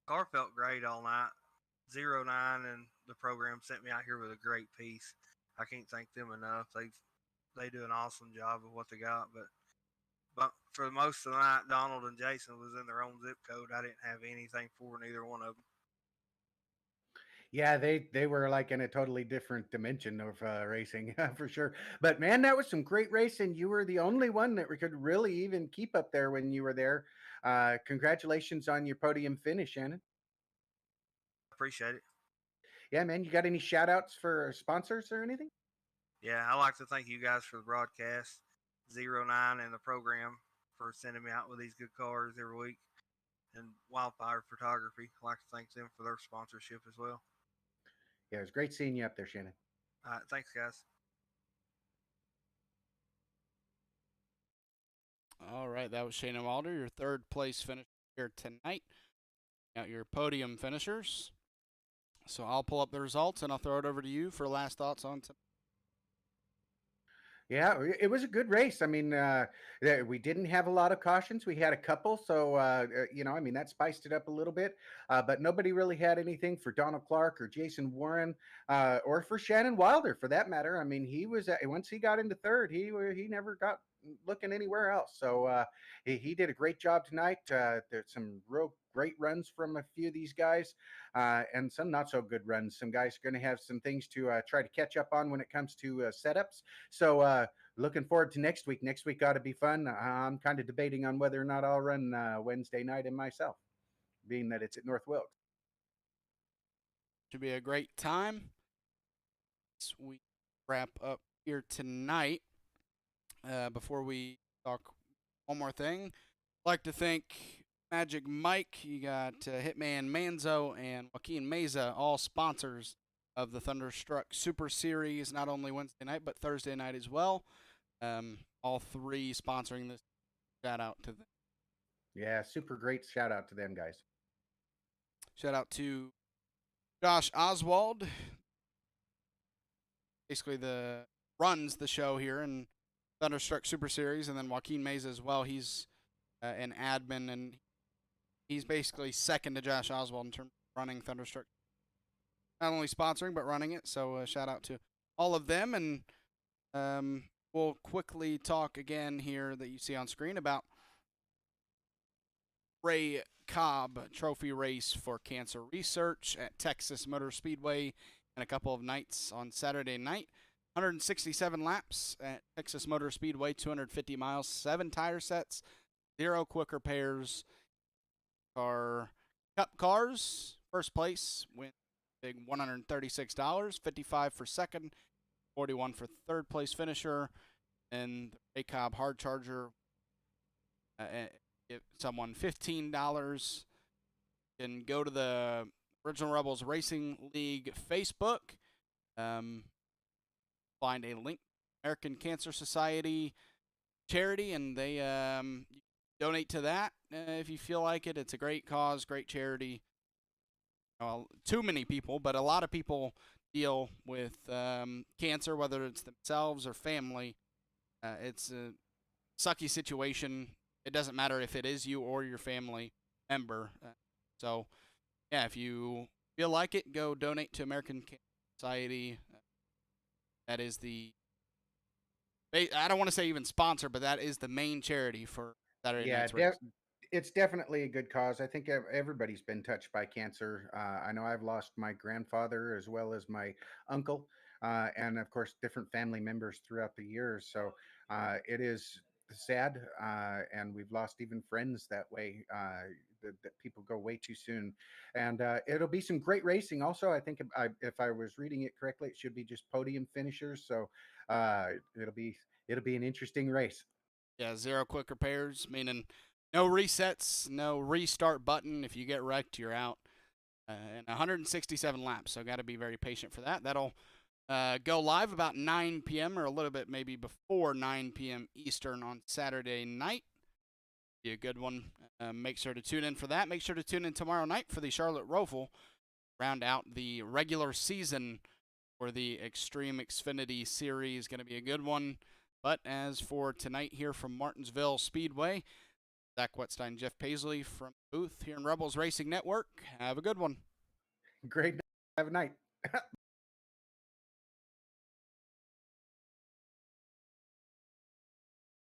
Car felt great all night. 09 and the program sent me out here with a great piece. I can't thank them enough. They do an awesome job of what they got. But for most of the night, Donald and Jason was in their own zip code. I didn't have anything for neither one of them. Yeah, they were like in a totally different dimension of racing for sure. But man, that was some great racing. You were the only one that we could really even keep up there when you were there. Congratulations on your podium finish, Shannon. Appreciate it. Yeah, man. You got any shout outs for sponsors or anything? Yeah, I like to thank you guys for the broadcast, 09 and the program for sending me out with these good cars every week, and Wildfire Photography. I'd like to thank them for their sponsorship as well. Yeah, it was great seeing you up there, Shannon. All right, thanks, guys. All right, that was Shannon Wilder, your third place finisher here tonight. Got your podium finishers. So I'll pull up the results and I'll throw it over to you for last thoughts on tonight. Yeah, it was a good race. I mean, we didn't have a lot of cautions. We had a couple, so I mean, that spiced it up a little bit. But nobody really had anything for Donald Clark or Jason Warren, or for Shannon Wilder, for that matter. I mean, he was once he got into third, he never got looking anywhere else. So he did a great job tonight. There's some real great runs from a few of these guys, and some not so good runs. Some guys are going to have some things to try to catch up on when it comes to setups. So looking forward to next week. Next week ought to be fun. I'm kind of debating on whether or not I'll run Wednesday night in myself, being that it's at North Wilkes. Should be a great time. We wrap up here tonight. Before we talk one more thing, I'd like to thank Magic Mike. You got Hitman Manzo and Joaquin Meza, all sponsors of the Thunderstruck Super Series, not only Wednesday night, but Thursday night as well. All three sponsoring this. Shout out to them. Yeah, super great. Shout out to them guys. Shout out to Josh Oswald. Basically, runs the show here in Thunderstruck Super Series, and then Joaquin Meza as well. He's an admin, and he's basically second to Josh Oswald in terms of running Thunderstruck. Not only sponsoring, but running it. So shout out to all of them. And we'll quickly talk again here that you see on screen about Ray Cobb Trophy Race for Cancer Research at Texas Motor Speedway and a couple of nights on Saturday night. 167 laps at Texas Motor Speedway, 250 miles, 7 tire sets, 0 quick repairs. Our Cup cars, first place, went big $136, 55 for second, 41 for third place finisher, and the Ray Cobb Hard Charger give someone $15. You can go to the Original Rebels Racing League Facebook, find a link, American Cancer Society charity, and they donate to that if you feel like it. It's a great cause, great charity. Well, too many people, but a lot of people deal with cancer, whether it's themselves or family. It's a sucky situation. It doesn't matter if it is you or your family member. So, yeah, if you feel like it, go donate to American Cancer Society. That is I don't want to say even sponsor, but that is the main charity for Saturday Yeah, night's race. it's definitely a good cause. I think everybody's been touched by cancer. I know I've lost my grandfather as well as my uncle, and of course, different family members throughout the years. So it is sad, and we've lost even friends that way. That people go way too soon, and it'll be some great racing. Also, I think if I was reading it correctly, it should be just podium finishers. So uh, it'll be it'll be an interesting race. Yeah, 0 quick repairs, meaning no resets, no restart button. If you get wrecked, you're out. And 167 laps, so got to be very patient for that. That'll go live about 9 p.m. or a little bit maybe before 9 p.m. Eastern on Saturday night. Be a good one. Make sure to tune in for that. Make sure to tune in tomorrow night for the Charlotte Roval. Round out the regular season for the Extreme Xfinity Series. Going to be a good one. But as for tonight here from Martinsville Speedway, Zach Wetstein, Jeff Paisley from the booth here in Rebels Racing Network. Have a good one. Great. Have a night.